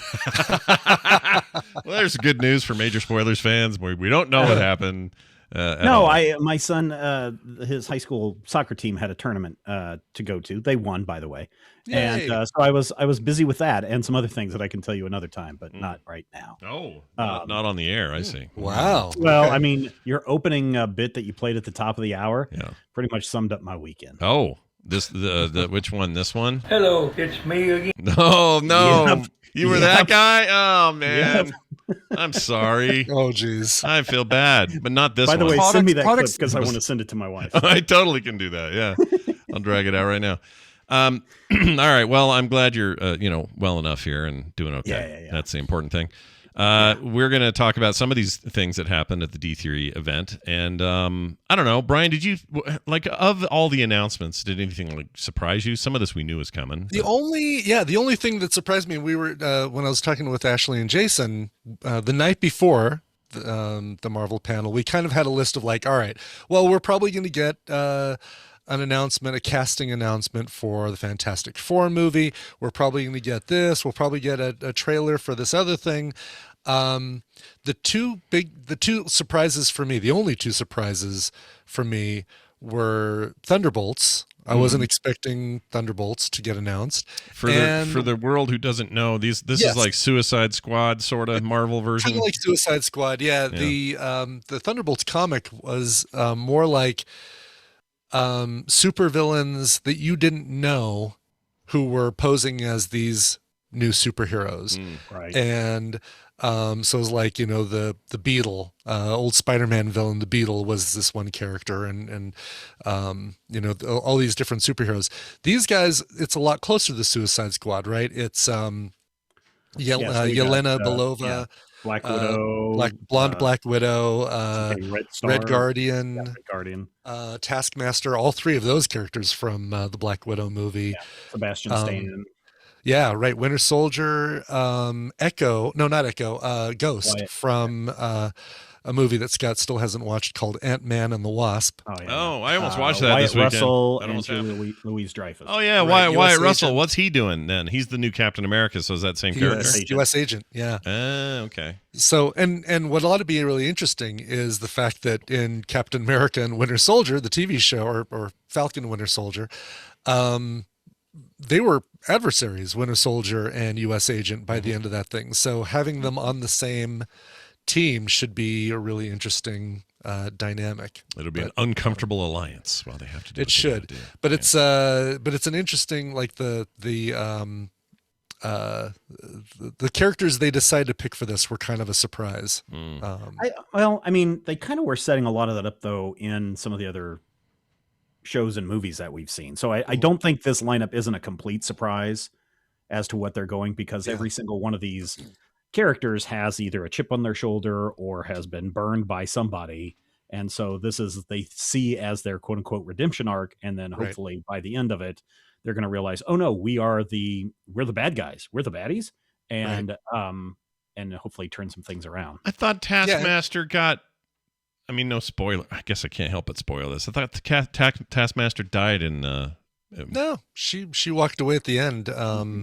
Well, there's good news for Major Spoilers fans. We don't know what happened.
My son, his high school soccer team had a tournament to go to. They won, by the way.
Yay.
And so I was busy with that and some other things that I can tell you another time, but not right now.
Oh, not on the air. I see.
Wow.
Well,
Okay.
I mean, your opening bit that you played at the top of the hour pretty much summed up my weekend.
Oh, the which one? This one?
Hello, it's me again.
No.
Yep.
You were that guy? Oh, man. I'm sorry.
Oh, geez.
I feel bad, but not this
By
one.
the way, send me that clip
products-
because I want to send it to my wife.
I totally can do that. Yeah. I'll drag it out right now. All right. Well, I'm glad you're, well enough here and doing okay.
Yeah.
That's the important thing. We're going to talk about some of these things that happened at the D3 event. And I don't know, Brian, did you, of all the announcements, did anything surprise you? Some of this we knew was coming.
The only thing that surprised me, we were when I was talking with Ashley and Jason the night before the Marvel panel, we kind of had a list of all right, well, we're probably going to get an announcement, a casting announcement for the Fantastic Four movie. We're probably going to get this. We'll probably get a trailer for this other thing. The two surprises for me, the only two surprises for me were Thunderbolts. I wasn't expecting Thunderbolts to get announced.
For the world who doesn't know, this is like Suicide Squad sort of Marvel version.
Kind of like Suicide Squad, yeah. The Thunderbolts comic was more like supervillains that you didn't know who were posing as these new superheroes.
Right.
And so it was like, the Beetle, old Spider-Man villain, the Beetle was this one character, and all these different superheroes. These guys, it's a lot closer to the Suicide Squad, right? It's Yelena Belova,
Black Widow,
Black Widow,
Red Star,
Red Guardian,
Red Guardian,
Taskmaster, all three of those characters from the Black Widow movie.
Sebastian Stan.
Yeah, right. Winter Soldier, Echo, no, not Echo, Ghost
Wyatt.
from a movie that Scott still hasn't watched called Ant-Man and the Wasp.
Oh, yeah.
Oh, I almost watched that
Wyatt
this weekend.
Russell
That
and
almost happened.
Louise Dreyfus.
Oh, yeah,
Right,
Wyatt
US
Russell.
agent.
What's he doing then? He's the new Captain America, so is that same character?
US agent, yeah.
Okay.
So, and what ought to be really interesting is the fact that in Captain America and Winter Soldier, the TV show, or Falcon Winter Soldier, they were adversaries, Winter Soldier and US agent, by the end of that thing. So having them on the same team should be a really interesting dynamic.
It'll be an uncomfortable alliance while they have to do
It should, but it's an interesting, like the characters they decided to pick for this were kind of a surprise.
I mean, they kind of were setting a lot of that up though in some of the other shows and movies that we've seen. So I don't think this lineup isn't a complete surprise as to what they're going, because every single one of these characters has either a chip on their shoulder or has been burned by somebody. And so this is, they see as their quote unquote redemption arc. And then hopefully by the end of it, they're going to realize, oh no, we're the bad guys. We're the baddies. And hopefully turn some things around.
I thought Taskmaster got I mean, no spoiler. I guess I can't help but spoil this. I thought the Taskmaster died in.
No, she walked away at the end.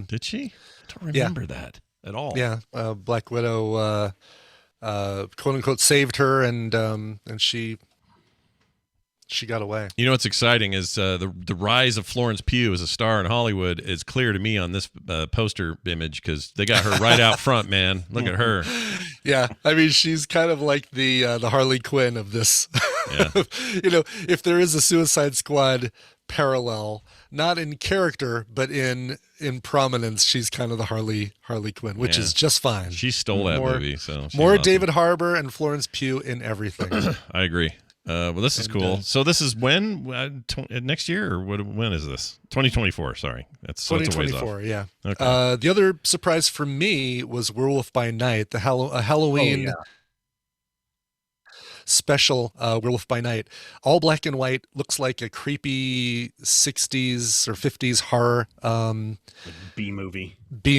Did she? I don't remember that at all.
Yeah, Black Widow, quote unquote, saved her, and she got away.
You know what's exciting is the rise of Florence Pugh as a star in Hollywood is clear to me on this poster image because they got her right out front, man. Look at her.
Yeah, I mean, she's kind of like the Harley Quinn of this.
Yeah.
You know, if there is a Suicide Squad parallel, not in character but in prominence, she's kind of the Harley Quinn, which is just fine.
She stole that movie, so
more
awesome.
David Harbour and Florence Pugh in everything.
I agree. Well, this is cool. So this is when next year, or when is this? 2024. Sorry, that's
2024. Yeah.
Okay.
The other surprise for me was Werewolf by Night, a Halloween special. Werewolf by Night, all black and white, looks like a creepy 60s or 50s horror
B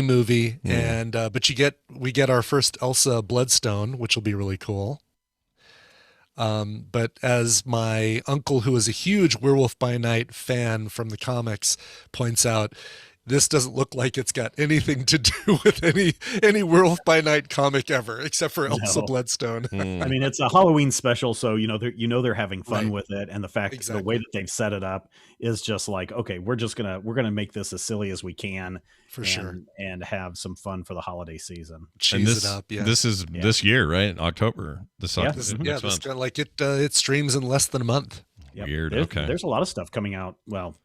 movie,
and but we get our first Elsa Bloodstone, which will be really cool. But as my uncle, who is a huge Werewolf by Night fan from the comics, points out, this doesn't look like it's got anything to do with any Werewolf by Night comic ever, except for Elsa Bloodstone.
I mean, it's a Halloween special, so they're having fun with it, and the way that they've set it up is just like, okay, we're gonna make this as silly as we can,
sure,
and have some fun for the holiday season.
Cheese it up. Yeah,
this is this year, right? October. This
it streams in less than a month.
Yep.
Weird.
There's a lot of stuff coming out. Well,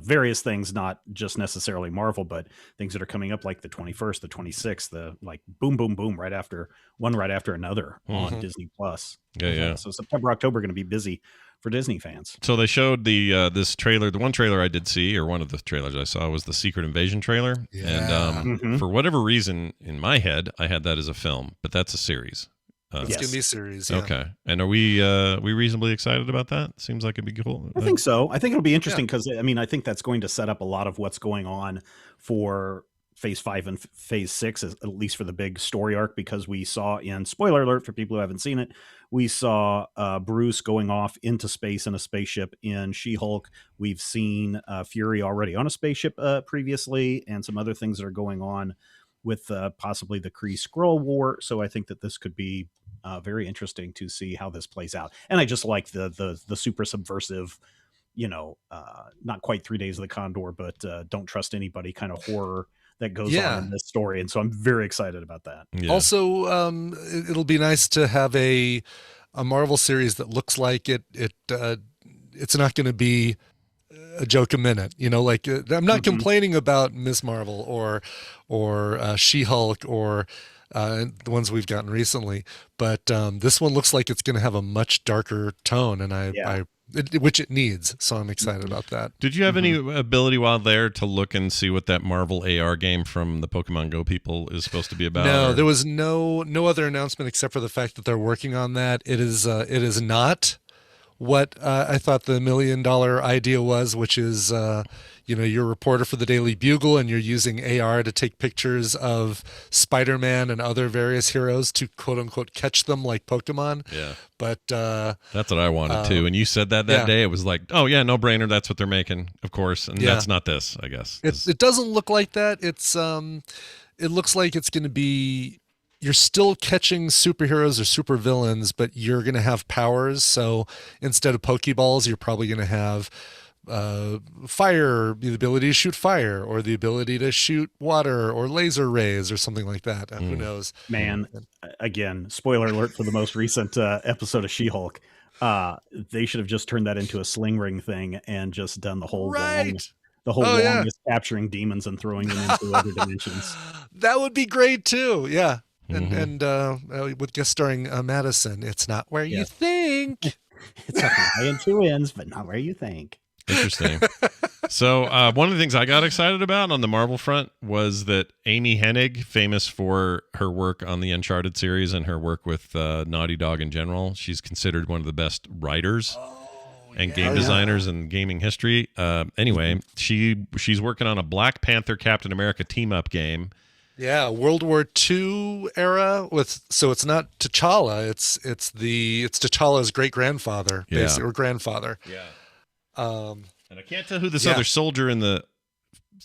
various things, not just necessarily Marvel, but things that are coming up like the 21st, the 26th, like boom, right after another on Disney Plus.
Yeah.
So September, October are going to be busy for Disney fans.
So they showed this trailer. The one trailer I did see, or one of the trailers I saw, was the Secret Invasion trailer.
Yeah.
And for whatever reason, in my head, I had that as a film, but that's a series.
It's gonna be a series. Yeah.
Okay. And are we reasonably excited about that? Seems like it'd be cool.
I think so. I think it'll be interesting because I think that's going to set up a lot of what's going on for Phase 5 and Phase 6, at least for the big story arc, because we saw in, spoiler alert for people who haven't seen it, we saw Bruce going off into space in a spaceship in She-Hulk. We've seen Fury already on a spaceship previously, and some other things that are going on with possibly the Kree Skrull War. So I think that this could be very interesting to see how this plays out. And I just like the super subversive, not quite 3 Days of the Condor, but don't trust anybody kind of horror that goes on in this story. And so I'm very excited about that.
Yeah.
Also, it'll be nice to have a Marvel series that looks like it's not going to be a joke a minute, I'm not complaining about Ms. Marvel or She-Hulk or the ones we've gotten recently, but this one looks like it's going to have a much darker tone, and which it needs. So I'm excited about that.
Did you have any ability while there to look and see what that Marvel AR game from the Pokemon Go people is supposed to be about?
No, there was no other announcement except for the fact that they're working on that. It is not what I thought the $1 million idea was, which is, you're a reporter for the Daily Bugle and you're using AR to take pictures of Spider-Man and other various heroes to quote unquote catch them like Pokemon.
Yeah.
But
that's what I wanted too. And you said that day, it was like, oh yeah, no brainer. That's what they're making, of course. And that's not this, I guess.
It doesn't look like that. It looks like it's going to be, you're still catching superheroes or supervillains, but you're going to have powers. So instead of Pokeballs, you're probably going to have fire, the ability to shoot fire, or the ability to shoot water, or laser rays, or something like that. Who knows?
Man, again, spoiler alert for the most recent episode of She-Hulk. They should have just turned that into a sling ring thing and just done the whole long is capturing demons and throwing them into other dimensions.
That would be great too. Yeah. And with guest starring Madison, it's not where you think.
It's like an eye and two ends, but not where you think.
Interesting. So one of the things I got excited about on the Marvel front was that Amy Hennig, famous for her work on the Uncharted series and her work with Naughty Dog in general, she's considered one of the best writers and game designers in gaming history. Anyway, she's working on a Black Panther Captain America team-up game.
Yeah, World War II era with, so it's not T'Challa, it's T'Challa's great grandfather, basically, or grandfather.
Yeah.
And
I can't tell who this other soldier in the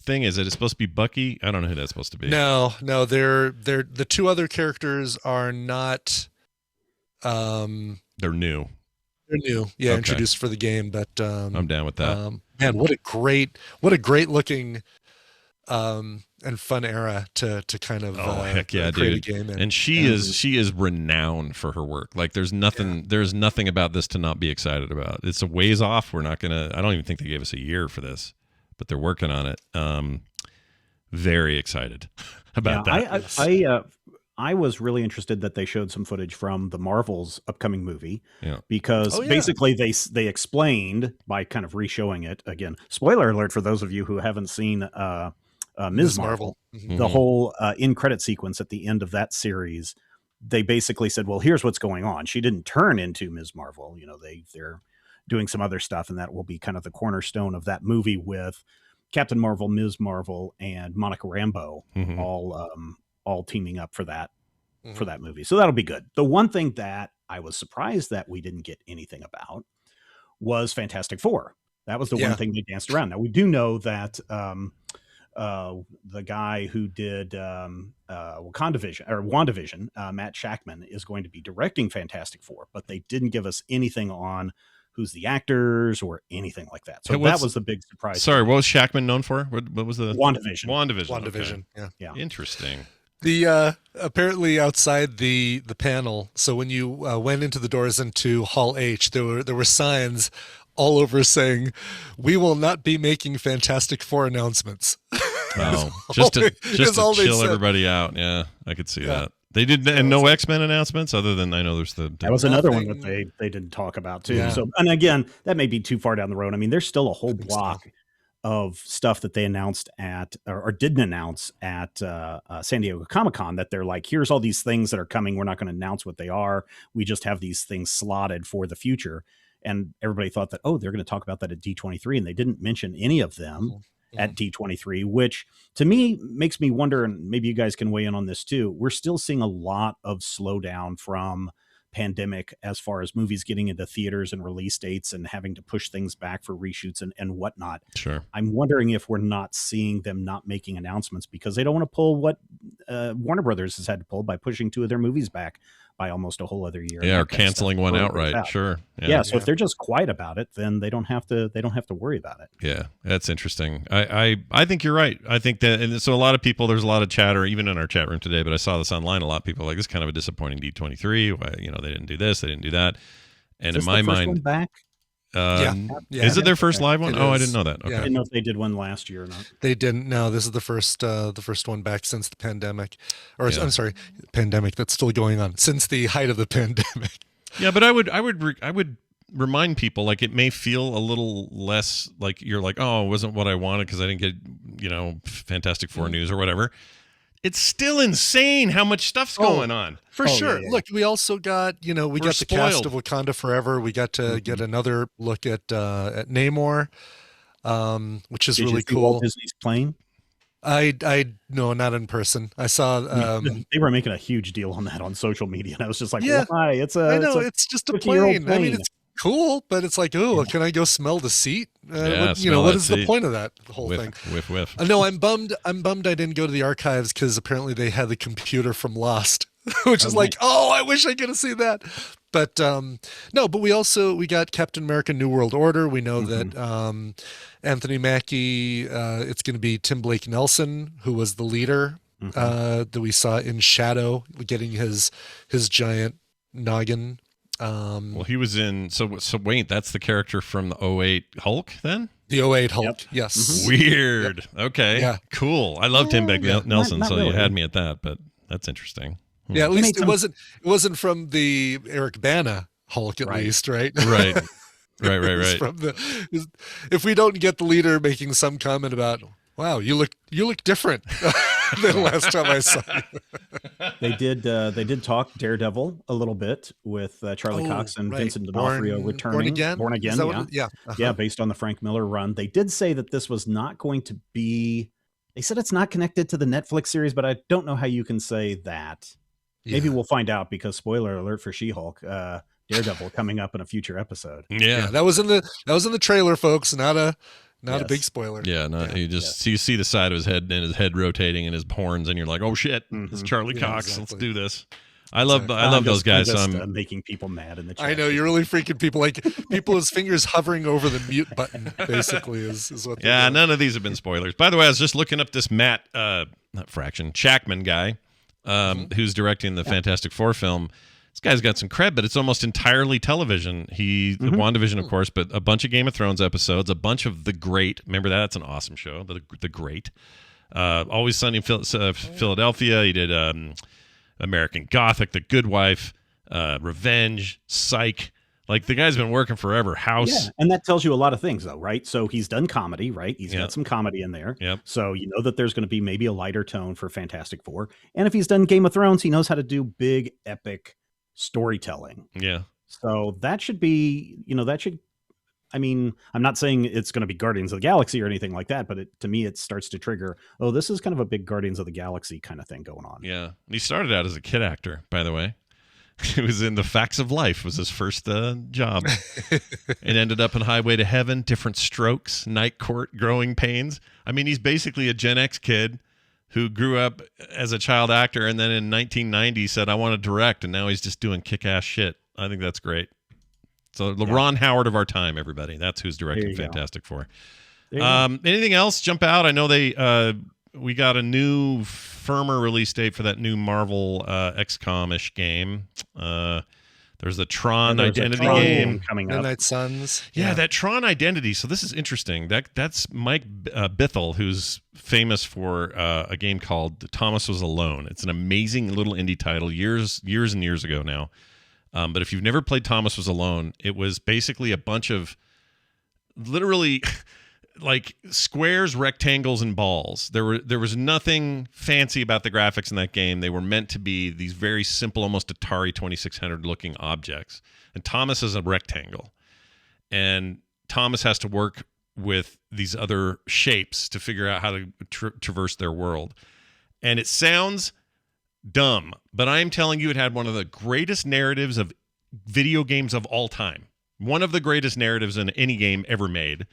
thing is. It is supposed to be Bucky. I don't know who that's supposed to be.
No, they're the two other characters are not.
They're new.
They're new, yeah, introduced for the game. But
I'm down with that.
Man, what a great looking and fun era to kind of
heck yeah,
create
dude.
a game in.
And she is renowned for her work. Like there's nothing about this to not be excited about. It's a ways off. I don't even think they gave us a year for this, but they're working on it. Very excited about that.
I was really interested that they showed some footage from the Marvel's upcoming movie,
yeah,
because basically they explained by kind of re-showing it again. Spoiler alert for those of you who haven't seen Ms. Marvel.
Mm-hmm.
The whole in credit sequence at the end of that series, they basically said, "Well, here's what's going on. She didn't turn into Ms. Marvel. You know, they're doing some other stuff, and that will be kind of the cornerstone of that movie with Captain Marvel, Ms. Marvel, and Monica Rambeau all teaming up for that movie. So that'll be good. The one thing that I was surprised that we didn't get anything about was Fantastic Four. That was the one thing they danced around. Now we do know that the guy who did WandaVision, Matt Shackman, is going to be directing Fantastic Four, but they didn't give us anything on who's the actors or anything like that. So that was the big surprise.
Sorry, what was Shackman known for? What was the
WandaVision?
WandaVision.
Okay.
Yeah.
Interesting.
The apparently outside the panel, so when you went into the doors into Hall H, there were signs all over saying, "We will not be making Fantastic Four announcements."
Just to chill everybody out. Yeah, I could see that. They did, and no X-Men announcements other than I know there's that
was another one that they didn't talk about too. Yeah. So, and again, that may be too far down the road. I mean, there's still a whole block of stuff that they announced at or didn't announce at San Diego Comic-Con that they're like, here's all these things that are coming. We're not going to announce what they are. We just have these things slotted for the future. And everybody thought that, they're going to talk about that at D23, and they didn't mention any of them at D23, which to me makes me wonder, and maybe you guys can weigh in on this too. We're still seeing a lot of slowdown from pandemic as far as movies getting into theaters and release dates and having to push things back for reshoots and whatnot.
Sure.
I'm wondering if we're not seeing them not making announcements because they don't want to pull what Warner Brothers has had to pull by pushing two of their movies back by almost a whole other year.
Yeah, or canceling one outright. Sure.
Yeah. So if they're just quiet about it, then they don't have to worry about it.
Yeah, that's interesting. I think you're right. I think that, and so a lot of people, there's a lot of chatter even in our chat room today, but I saw this online. A lot of people are like, this is kind of a disappointing D23. Why, they didn't do this, they didn't do that. And in my mind,
back?
Is it their first live one? I didn't know that. Okay.
I didn't know if they did one last year or not.
They didn't. No, this is the first one back since the pandemic, I'm sorry, pandemic that's still going on since the height of the pandemic.
Yeah, but I would remind people, like, it may feel a little less like you're like, it wasn't what I wanted because I didn't get Fantastic Four news or whatever. It's still insane how much stuff's going on.
For sure. Yeah. Look, we also got, we got the cast of Wakanda Forever. We got to get another look at Namor, which is really cool.
Walt Disney's plane?
No, not in person. I saw
they were making a huge deal on that on social media, and I was just like, why?
It's just a plane. I mean, it's cool, but it's like, can I go smell the seat? What is the point of that whole thing?
Whiff.
No, I'm bummed I didn't go to the archives because apparently they had the computer from Lost, which is like, I wish I could have seen that. But no, but we got Captain America: New World Order. We know that Anthony Mackie, it's going to be Tim Blake Nelson, who was the leader that we saw in Shadow, getting his giant noggin.
Well, he was in. So wait, that's the character from the 08 Hulk then?
The 08 Hulk, yes.
Weird. Yep. Okay.
Yeah.
Cool. I love Tim Blake Nelson,
not
so
really.
you had me at that, but that's interesting.
Yeah, at least it wasn't from the Eric Bana Hulk, at least, right?
Right.
If we don't get the leader making some comment about, wow, you look different than last time I saw you.
They did talk Daredevil a little bit with Charlie Cox and Vincent D'Onofrio returning.
Born Again,
yeah, based on the Frank Miller run. They did say that this was not going to be They said it's not connected to the Netflix series, but I don't know how you can say that. Maybe we'll find out, because spoiler alert for She-Hulk, Daredevil coming up in a future episode.
Yeah.
That was in the trailer, folks. Not a big spoiler.
Yeah, you see the side of his head and his head rotating and his horns, and you're like, oh shit, it's Charlie Cox.
Exactly.
Let's do this. I love those guys.
I'm just making people mad in the chat.
I know, you're really freaking people. Like, people's fingers hovering over the mute button, basically, is what.
Yeah, none of these have been spoilers. By the way, I was just looking up this Shackman guy, who's directing the Fantastic Four film. This guy's got some cred, but it's almost entirely television. The WandaVision, of course, but a bunch of Game of Thrones episodes, a bunch of The Great. Remember that? That's an awesome show, The Great. Always Sunny in Philadelphia. He did American Gothic, The Good Wife, Revenge, Psych. Like, the guy's been working forever. House.
Yeah, and that tells you a lot of things, though, right? So he's done comedy, right? He's got some comedy in there.
Yep.
So you know that there's going to be maybe a lighter tone for Fantastic Four. And if he's done Game of Thrones, he knows how to do big, epic storytelling.
Yeah.
So that should be, I mean, I'm not saying it's going to be Guardians of the Galaxy or anything like that, but to me, it starts to trigger, oh, this is kind of a big Guardians of the Galaxy kind of thing going on.
Yeah. He started out as a kid actor, by the way. He was in The Facts of Life, was his first job. And ended up in Highway to Heaven, Different Strokes, Night Court, Growing Pains. I mean, he's basically a Gen X kid who grew up as a child actor, and then in 1990 said, I want to direct, and now he's just doing kick-ass shit. I think that's great. So the Ron Howard of our time, everybody. That's who's directing Fantastic Four. Anything else jump out? I know we got a new firmer release date for that new Marvel XCOM-ish game. There's the Tron Identity game
coming up.
Midnight Suns.
Yeah, that Tron Identity. So this is interesting. That's Mike Bithell, who's famous for a game called Thomas Was Alone. It's an amazing little indie title, years and years ago now. But if you've never played Thomas Was Alone, it was basically a bunch of literally like squares, rectangles, and balls. There was nothing fancy about the graphics in that game. They were meant to be these very simple, almost Atari 2600 looking objects. And Thomas is a rectangle. And Thomas has to work with these other shapes to figure out how to traverse their world. And it sounds dumb, but I am telling you, it had one of the greatest narratives of video games of all time. One of the greatest narratives in any game ever made.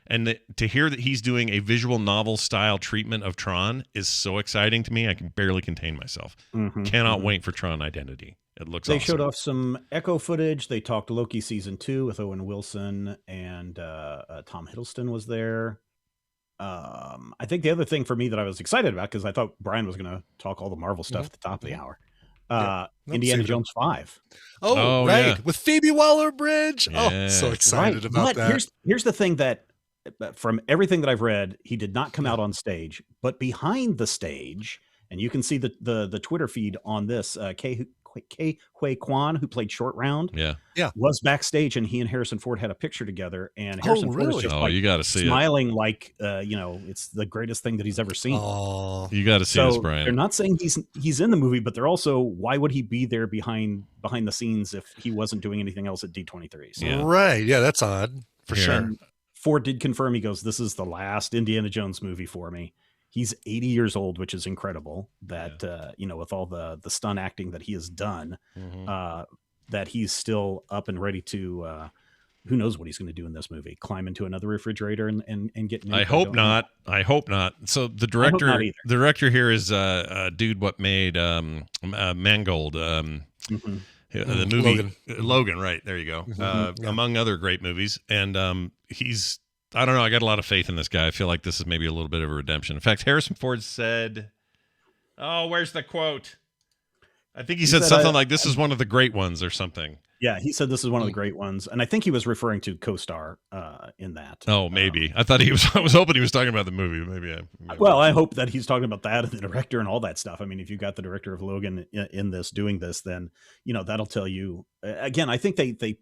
And to hear that he's doing a visual novel style treatment of Tron is so exciting to me. I can barely contain myself. Cannot wait for Tron Identity. It looks awesome.
They showed off some Echo footage. They talked Loki season 2 with Owen Wilson, and Tom Hiddleston was there. I think the other thing for me that I was excited about, because I thought Brian was going to talk all the Marvel stuff at the top of the hour, Indiana Jones 5.
Oh, right. With Phoebe Waller-Bridge. Yeah. Oh, so excited about that.
Here's the thing that, from everything that I've read, he did not come out on stage, but behind the stage, and you can see the Twitter feed on this, Ke Huy Quan, who played Short Round, was backstage, and he and Harrison Ford had a picture together, and Harrison Ford is just
you gotta see
smiling like it's the greatest thing that he's ever seen.
Oh, you got to see this, Brian.
They're not saying he's in the movie, but they're also, why would he be there behind the scenes if he wasn't doing anything else at D23? So.
Right? Yeah, that's odd for sure.
And Ford did confirm, he goes, this is the last Indiana Jones movie for me. He's 80 years old, which is incredible that, with all the stunt acting that he has done, that he's still up and ready to, who knows what he's going to do in this movie, climb into another refrigerator and get.
I hope not. I hope not. So the director here is a dude what made Mangold, the movie Logan. Right. There you go. Among other great movies. And he's, I don't know. I got a lot of faith in this guy. I feel like this is maybe a little bit of a redemption. In fact, Harrison Ford said, where's the quote? I think he said something like, this is one of the great ones or something.
Yeah, he said this is one of the great ones. And I think he was referring to co-star in that.
Oh, maybe. I was hoping he was talking about the movie. Maybe.
Well, I hope that he's talking about that and the director and all that stuff. I mean, if you got the director of Logan in this, doing this, then, that'll tell you. Again, I think they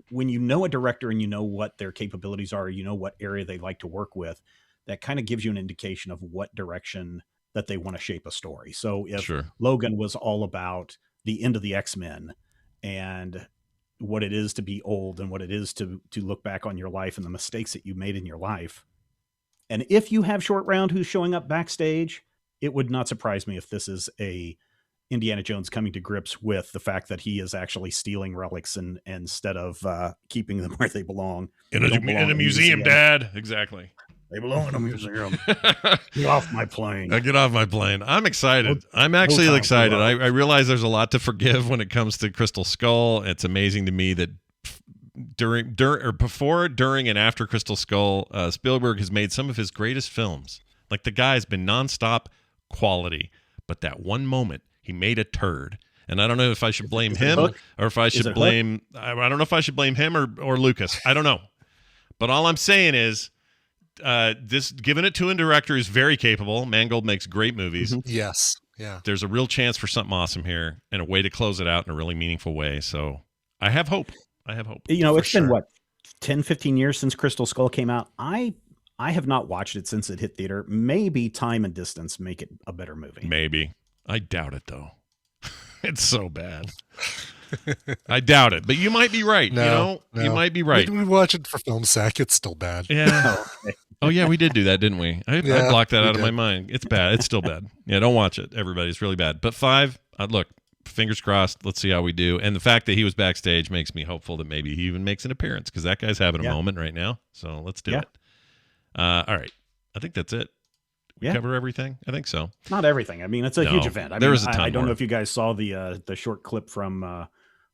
when you know a director and you know what their capabilities are, what area they like to work with, that kind of gives you an indication of what direction that they want to shape a story. So if Logan was all about the end of the X-Men and what it is to be old and what it is to look back on your life and the mistakes that you made in your life, And if you have Short Round who's showing up backstage, it would not surprise me if this is a Indiana Jones coming to grips with the fact that he is actually stealing relics and instead of keeping them where they belong.
In a museum, Dad. Exactly.
They belong in a museum. Get off my plane.
Get off my plane. I'm excited. I'm actually excited. I realize there's a lot to forgive when it comes to Crystal Skull. It's amazing to me that before, during, and after Crystal Skull, Spielberg has made some of his greatest films. Like, the guy's been nonstop quality, but that one moment he made a turd. And I don't know if I should blame him or if I should blame. I don't know if I should blame him or Lucas. I don't know. But all I'm saying is, this giving it to a director who's very capable. Mangold makes great movies.
Yes. Yeah.
There's a real chance for something awesome here and a way to close it out in a really meaningful way. So I have hope.
You know, it's been what, 10, 15 years since Crystal Skull came out. I have not watched it since it hit theater. Maybe time and distance make it a better movie.
Maybe. I doubt it, though. It's so bad. I doubt it, but you might be right.
No.
You might be right.
We watch it for film sack. It's still bad.
Yeah. Oh, yeah, we did do that, didn't we? I blocked that out of my mind. It's bad. It's still bad. Yeah, don't watch it, everybody. It's really bad. But 5, look, fingers crossed. Let's see how we do. And the fact that he was backstage makes me hopeful that maybe he even makes an appearance, because that guy's having a moment right now. So let's do it. All right. I think that's it. We cover everything? I think so.
Not everything. I mean, it's a huge event.
There was a ton
I don't
more.
know if you guys saw the short clip from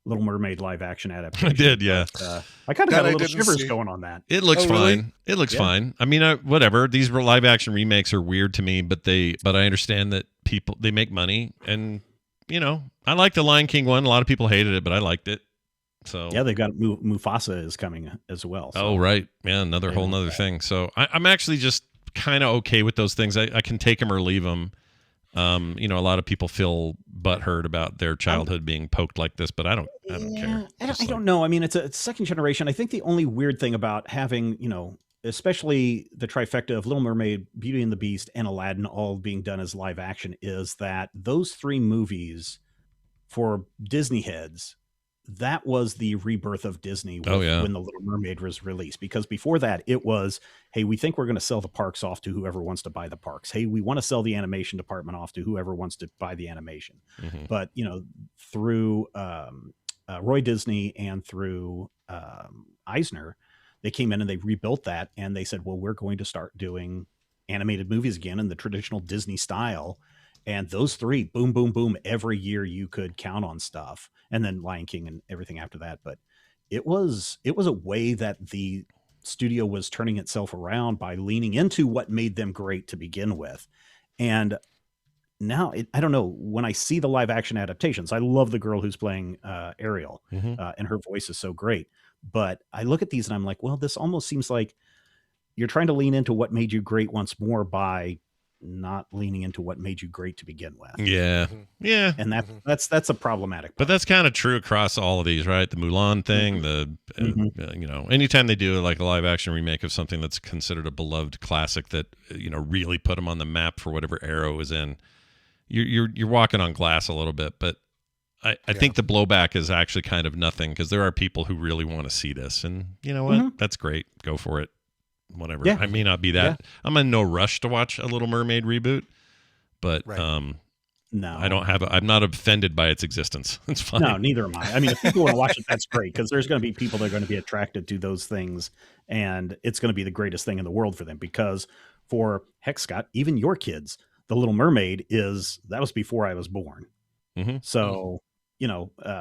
Little Mermaid live action adaptation.
I did, yeah.
But, I kind of got a little shivers going on that.
It looks fine.
Really?
It looks fine. I mean, whatever. These live action remakes are weird to me, but I understand that they make money, and I like the Lion King one. A lot of people hated it, but I liked it. So
yeah, they've got Mufasa is coming as well. So.
Oh right, man, whole nother thing. So I'm actually just kind of okay with those things. I can take them or leave them. A lot of people feel butthurt about their childhood being poked like this, but I don't care.
I don't know. I mean, it's second generation. I think the only weird thing about having, especially the trifecta of Little Mermaid, Beauty and the Beast, and Aladdin all being done as live action is that those 3 movies for Disney heads, that was the rebirth of Disney when The Little Mermaid was released. Because before that, it was, hey, we think we're going to sell the parks off to whoever wants to buy the parks. Hey, we want to sell the animation department off to whoever wants to buy the animation.
Mm-hmm.
But, through Roy Disney and through Eisner, they came in and they rebuilt that. And they said, well, we're going to start doing animated movies again in the traditional Disney style. And those 3, boom, boom, boom, every year you could count on stuff. And then Lion King and everything after that. But it was a way that the studio was turning itself around by leaning into what made them great to begin with. And now, I don't know, when I see the live action adaptations, I love the girl who's playing Ariel, and her voice is so great. But I look at these and I'm like, well, this almost seems like you're trying to lean into what made you great once more by not leaning into what made you great to begin with.
Yeah. Yeah.
And that's a problematic part.
But that's kind of true across all of these, right? The Mulan thing, anytime they do like a live action remake of something that's considered a beloved classic that, really put them on the map for whatever era it was in, you're walking on glass a little bit. But I think the blowback is actually kind of nothing, because there are people who really want to see this, and you know what? That's great. Go for it. Whatever.
Yeah.
I may not be that. Yeah. I'm in no rush to watch a Little Mermaid reboot, but
no,
I'm not offended by its existence. It's fine.
No, neither am I. I mean, if people want to watch it, that's great, because there's going to be people that are going to be attracted to those things, and it's going to be the greatest thing in the world for them. Because for heck, Scott, even your kids, The Little Mermaid that was before I was born.
Mm-hmm.
So.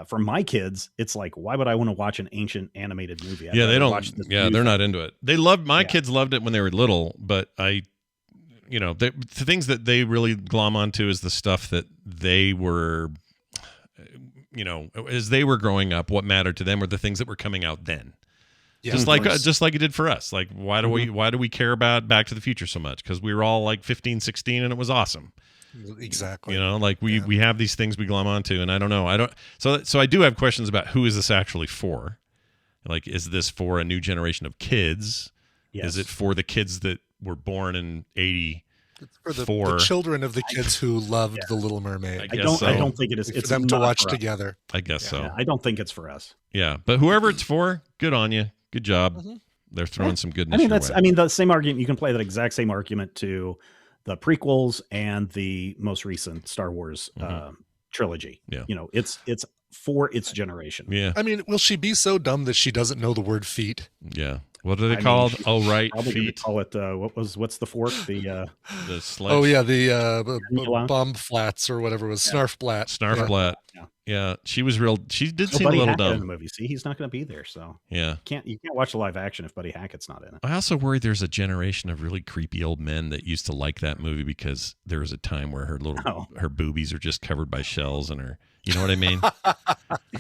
For my kids, it's like, why would I want to watch an ancient animated movie?
They don't. They're not into it. My kids loved it when they were little, but the things that they really glom onto is the stuff that they were, as they were growing up, what mattered to them were the things that were coming out then. Yeah, just like it did for us. Like, why do we care about Back to the Future so much? Because we were all like 15, 16 and it was awesome.
Exactly.
We have these things we glom onto, and I don't know. So I do have questions about who is this actually for? Like, is this for a new generation of kids? Yes. Is it for the kids that were born in 80?
For the children of the kids who loved The Little Mermaid.
I don't think it is.
It's for them to watch together.
I guess so.
Yeah, I don't think it's for us.
Yeah, but whoever it's for, good on you. Good job. They're throwing some goodness.
I mean, the same argument. You can play that exact same argument to the prequels and the most recent Star Wars trilogy.
Yeah.
It's for its generation.
Yeah.
I mean, will she be so dumb that she doesn't know the word feet?
Yeah. What are they called? Feet.
Call it what's the fork? The
sledge.
Oh yeah, the bomb flats or whatever it was. Snarf blat.
Snarf blat. Yeah. She was real. She did seem
Buddy
a little
Hackett
dumb
in the movie. See, he's not going to be there, so
yeah.
You can't watch the live action if Buddy Hackett's not in it.
I also worry there's a generation of really creepy old men that used to like that movie because there was a time where her boobies are just covered by shells and her. You know what I mean?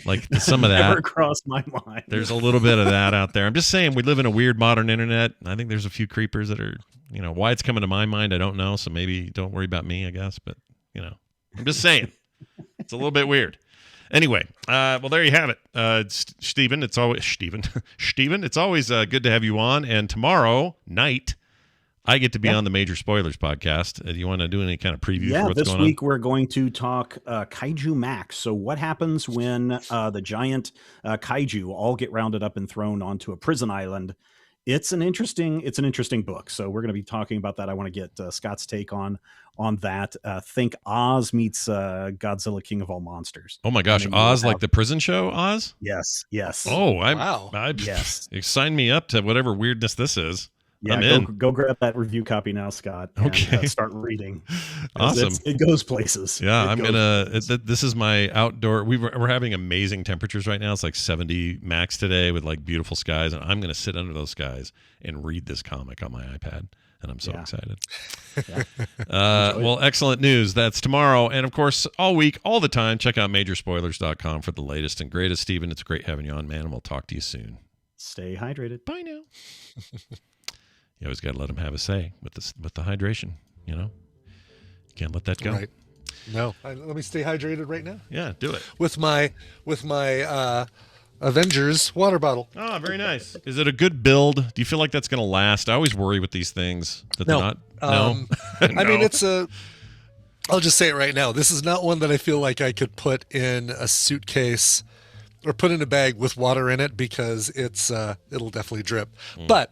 Like some of that
never crossed my mind.
There's a little bit of that out there. I'm just saying we live in a weird modern internet. I think there's a few creepers that are, why it's coming to my mind, I don't know. So maybe don't worry about me, I guess. But, I'm just saying it's a little bit weird. Anyway, well, there you have it. Stephen, it's always Stephen, it's always good to have you on. And tomorrow night, I get to be on the Major Spoilers podcast. Do you want to do any kind of preview for what's going on?
This week we're going to talk Kaiju Max. So what happens when the giant kaiju all get rounded up and thrown onto a prison island? It's an interesting book. So we're going to be talking about that. I want to get Scott's take on that. Think Oz meets Godzilla King of All Monsters.
Oh my gosh, Oz, like the prison show Oz?
Yes.
Oh,
wow.
Yes.
Sign me up to whatever weirdness this is.
Yeah, go grab that review copy now, Scott. And,
okay,
start reading.
Awesome,
it goes places.
Yeah, this is my outdoor. We're having amazing temperatures right now. It's like 70 max today with like beautiful skies, and I'm gonna sit under those skies and read this comic on my iPad, and I'm so excited. Well, excellent news. That's tomorrow, and of course, all week, all the time. Check out MajorSpoilers.com for the latest and greatest. Stephen, it's great having you on, man, and we'll talk to you soon.
Stay hydrated.
Bye now. You always got to let them have a say with the hydration. You can't let that go.
Right. No, let me stay hydrated right now.
Yeah, do it
with my Avengers water bottle.
Oh, very nice. Is it a good build? Do you feel like that's going to last? I always worry with these things that they're not. No,
no. I mean I'll just say it right now. This is not one that I feel like I could put in a suitcase or put in a bag with water in it because it'll definitely drip. But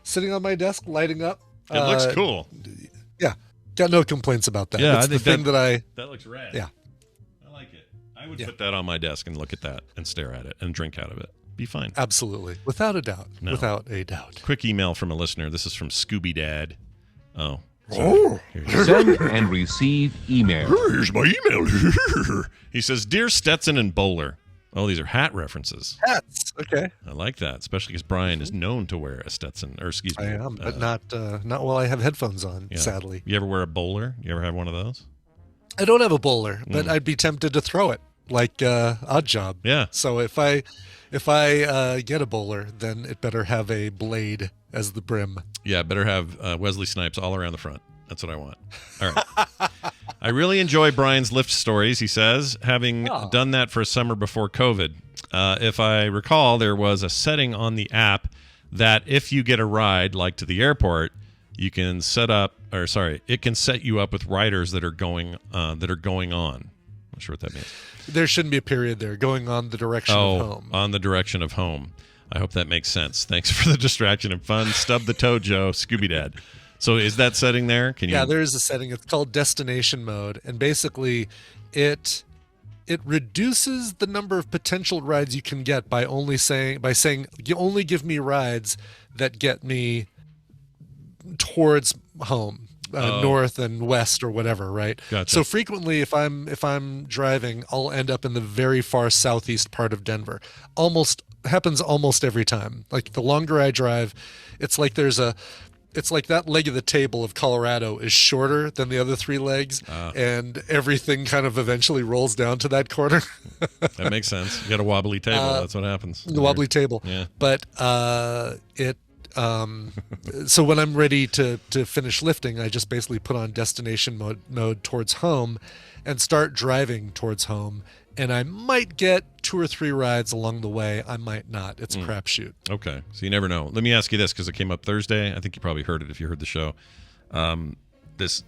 sitting on my desk, lighting up.
It looks cool.
Yeah, got no complaints about that.
Yeah,
it's the thing that
looks rad.
Yeah,
I like it. I would put that on my desk and look at that and stare at it and drink out of it. Be fine.
Absolutely, without a doubt.
No.
Without a doubt.
Quick email from a listener. This is from Scooby Dad. Oh.
Send and receive email.
Here's my email. He says, "Dear Stetson and Bowler." Oh, these are hat references.
Hats. Okay.
I like that, especially because Brian is known to wear a Stetson, or excuse me.
I am, but not while I have headphones on, sadly.
You ever wear a bowler? You ever have one of those?
I don't have a bowler, but I'd be tempted to throw it, like Odd Job.
Yeah.
So if I get a bowler, then it better have a blade as the brim.
Yeah, better have Wesley Snipes all around the front. That's what I want. All right. I really enjoy Brian's Lyft stories, he says, having done that for a summer before COVID. If I recall, there was a setting on the app that if you get a ride, like to the airport, you can it can set you up with riders that are going on. Not sure what that means.
There shouldn't be a period there. Going on the direction of home.
On the direction of home. I hope that makes sense. Thanks for the distraction and fun. Stub the toe, Joe. Scooby Dad. So is that setting there?
Yeah, there is a setting. It's called destination mode, and basically, it reduces the number of potential rides you can get by saying you only give me rides that get me towards home. North and west or whatever, right?
Gotcha.
So frequently, if I'm driving, I'll end up in the very far southeast part of Denver. Happens almost every time. Like the longer I drive, it's like that leg of the table of Colorado is shorter than the other three legs, and everything kind of eventually rolls down to that corner.
That makes sense. You got a wobbly table. That's what happens.
The wobbly table.
Yeah.
But so when I'm ready to finish lifting, I just basically put on destination mode towards home and start driving towards home. And I might get 2 or 3 rides along the way. I might not. It's a crapshoot.
Okay. So you never know. Let me ask you this, because it came up Thursday. I think you probably heard it if you heard the show. This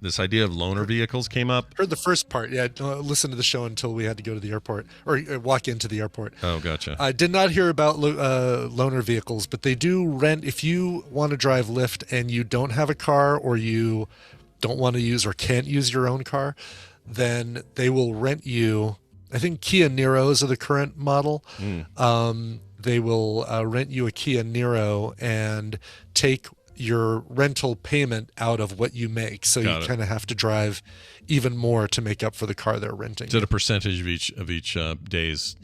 this idea of loaner vehicles came up.
Heard the first part. Yeah, listen to the show until we had to go to the airport or walk into the airport.
Oh, gotcha.
I did not hear about loaner vehicles, but they do rent. If you want to drive Lyft and you don't have a car or you don't want to use or can't use your own car, then they will rent you. I think Kia Niros are the current model. They will rent you a Kia Niro and take your rental payment out of what you make. So you kind of have to drive even more to make up for the car they're renting.
Is it a percentage of each day's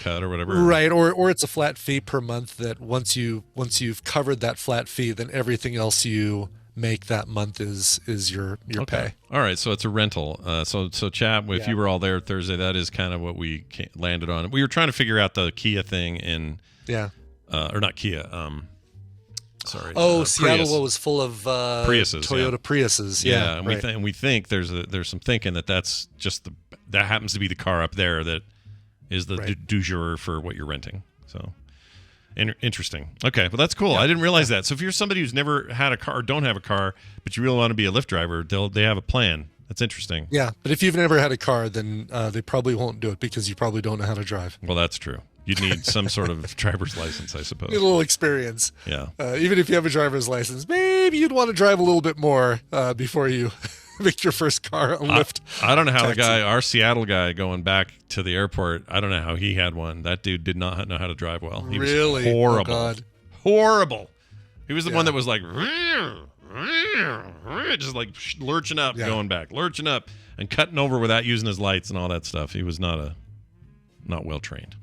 cut or whatever?
Right. Or it's a flat fee per month that once you've covered that flat fee, then everything else you make that month is your pay.
All right. So it's a rental. So chat, if you were all there Thursday, that is kind of what we landed on. We were trying to figure out the Kia thing or not Kia. Sorry.
Seattle
Prius.
Was full of
Priuses,
Toyota Priuses.
Yeah, and we think there's some thinking that's just that happens to be the car up there that is the du jour for what you're renting. So interesting. Okay, well that's cool. I didn't realize that. So if you're somebody who's never had a car or don't have a car, but you really want to be a Lyft driver, they have a plan. That's interesting.
Yeah, but if you've never had a car, then they probably won't do it because you probably don't know how to drive.
Well, that's true. You'd need some sort of driver's license, I suppose.
Need a little experience.
Yeah.
Even if you have a driver's license, maybe you'd want to drive a little bit more before you make your first car a Lyft.
I don't know how our Seattle guy going back to the airport, I don't know how he had one. That dude did not know how to drive well. He was horrible.
Oh, God.
Horrible. He was the one that was like, just like lurching up, going back, lurching up, and cutting over without using his lights and all that stuff. He was not well trained.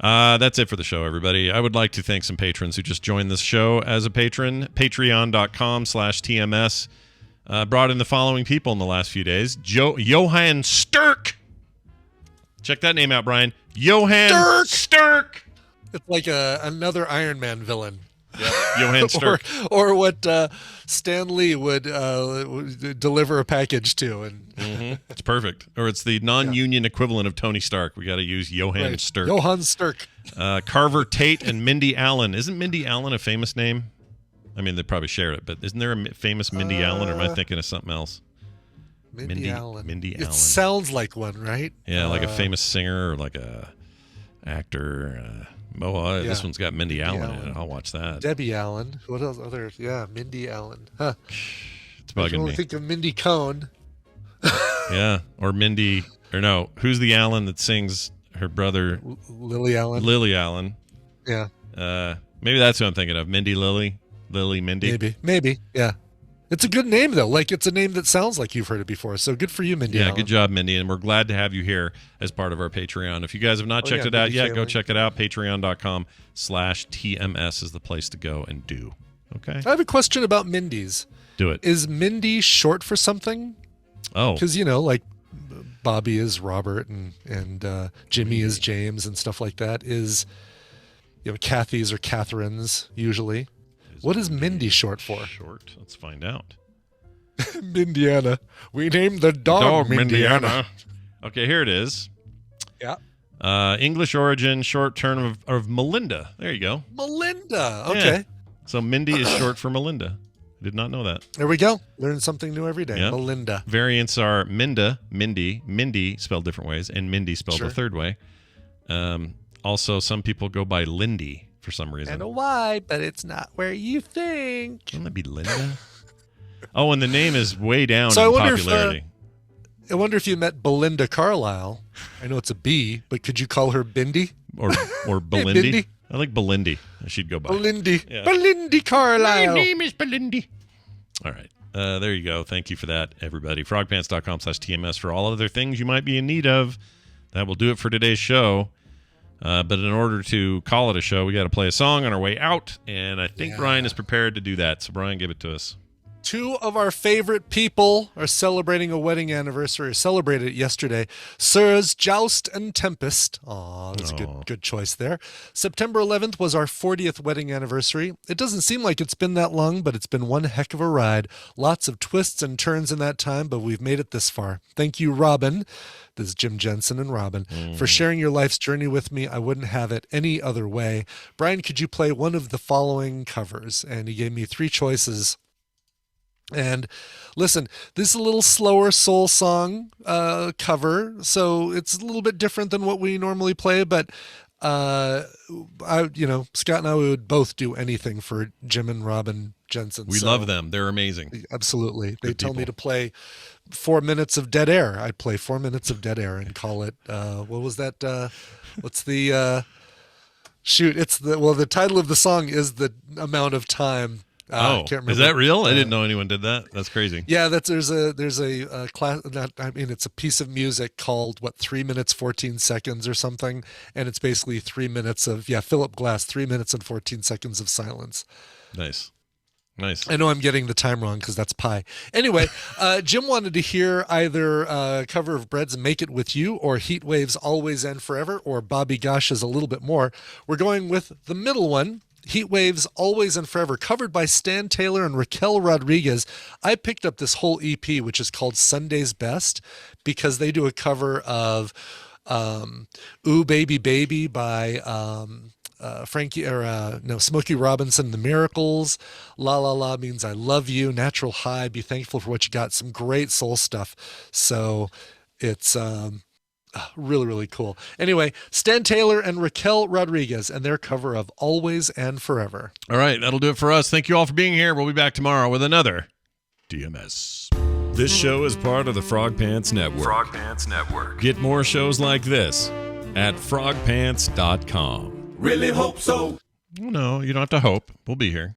That's it for the show, everybody. I would like to thank some patrons who just joined this show as a patron. Patreon.com/TMS. Brought in the following people in the last few days. Johan Sturk. Check that name out, Brian. Johan Sturk.
It's like another Iron Man villain.
Yeah, Johan Sturk.
or what Stan Lee would deliver a package to. And
It's perfect. Or it's the non-union equivalent of Tony Stark. We got to use Johan Sturk.
Johan Sturk.
Carver Tate and Mindy Allen. Isn't Mindy Allen a famous name? I mean, they probably share it, but isn't there a famous Mindy Allen, or am I thinking of something else?
Mindy Allen.
Mindy
It
Allen.
sounds like one, right?
Yeah, like a famous singer or like a actor. This one's got Mindy Allen in it. I'll watch that.
Debbie Allen. What else? Mindy Allen. Huh.
It's bugging
I can only
me.
think of Mindy Cohn.
Yeah, or Mindy, or no, who's the Allen that sings her brother?
Lily Allen.
Lily Allen.
Yeah.
Maybe that's who I'm thinking of. Mindy Lily. Lily Mindy.
Maybe. Yeah. It's a good name, though. Like, it's a name that sounds like you've heard it before. So good for you, Mindy.
Yeah,
Allen.
good job, Mindy. And we're glad to have you here as part of our Patreon. If you guys have not checked it out yet, go check it out. Patreon.com/TMS is the place to go and do. Okay.
I have a question about Mindy's.
Do it.
Is Mindy short for something?
Oh.
Because, like Bobby is Robert and Jimmy is James and stuff like that. Is, Kathy's or Catherine's usually. What is Mindy short for?
Let's find out.
Mindiana. We named the dog Mindiana.
Okay, here it is.
Yeah.
English origin, short term of Melinda. There you go.
Melinda. Okay.
Yeah. So Mindy is short for Melinda. I did not know that.
There we go. Learn something new every day.
Yep.
Melinda.
Variants are Minda, Mindy spelled different ways, and Mindy spelled the third way. Also, some people go by Lindy for some reason.
I know why, but it's not where you think.
Wouldn't that be Linda? Oh, and the name is way down
So
in
I wonder
popularity.
I wonder if you met Belinda Carlisle. I know it's a B, but could you call her Bindi?
Or Belindy?
Hey, Bindi.
I like Belindy. She'd go by.
Belindy.
Yeah.
Belindy Carlisle.
My name is Belindy. All right. There you go. Thank you for that, everybody. Frogpants.com/TMS for all other things you might be in need of. That will do it for today's show. But in order to call it a show, we got to play a song on our way out. And I think Brian is prepared to do that. So, Brian, give it to us.
Two of our favorite people are celebrating a wedding anniversary, celebrated it yesterday. Sirs Joust and Tempest. Aw, that's a good choice there. September 11th was our 40th wedding anniversary. It doesn't seem like it's been that long, but it's been one heck of a ride. Lots of twists and turns in that time, but we've made it this far. Thank you, Robin. This is Jim Jensen and Robin. For sharing your life's journey with me. I wouldn't have it any other way. Brian, could you play one of the following covers? And he gave me three choices. And listen, this is a little slower soul song cover, so it's a little bit different than what we normally play, but Scott and I would both do anything for Jim and Robin Jensen.
We love them. They're amazing.
Absolutely. They tell me to play 4 minutes of Dead Air. I'd play 4 minutes of Dead Air and call it, what was that? What's the, the title of the song is the amount of time. I can't remember.
Is that real? I didn't know anyone did that. That's crazy.
Yeah, there's a class. It's a piece of music called 3 minutes 14 seconds or something, and it's basically 3 minutes of Philip Glass, 3 minutes and 14 seconds of silence.
Nice.
I know I'm getting the time wrong because that's pi. Anyway, Jim wanted to hear either a cover of Bread's "Make It With You" or Heatwave's "Always and Forever" or Bobby Gosh's "A Little Bit More." We're going with the middle one. Heatwave's "Always and Forever," covered by Stan Taylor and Raquel Rodriguez. I picked up this whole EP, which is called Sunday's Best, because they do a cover of Ooh Baby Baby by Smokey Robinson, The Miracles, La La La Means I Love You, Natural High, Be Thankful for What You Got. Some great soul stuff. So it's really, really cool. Anyway, Stan Taylor and Raquel Rodriguez and their cover of Always and Forever.
All right, that'll do it for us. Thank you all for being here. We'll be back tomorrow with another TMS.
This show is part of the Frog Pants Network. Frog Pants Network. Get more shows like this at frogpants.com.
Really hope so.
No, you don't have to hope. We'll be here.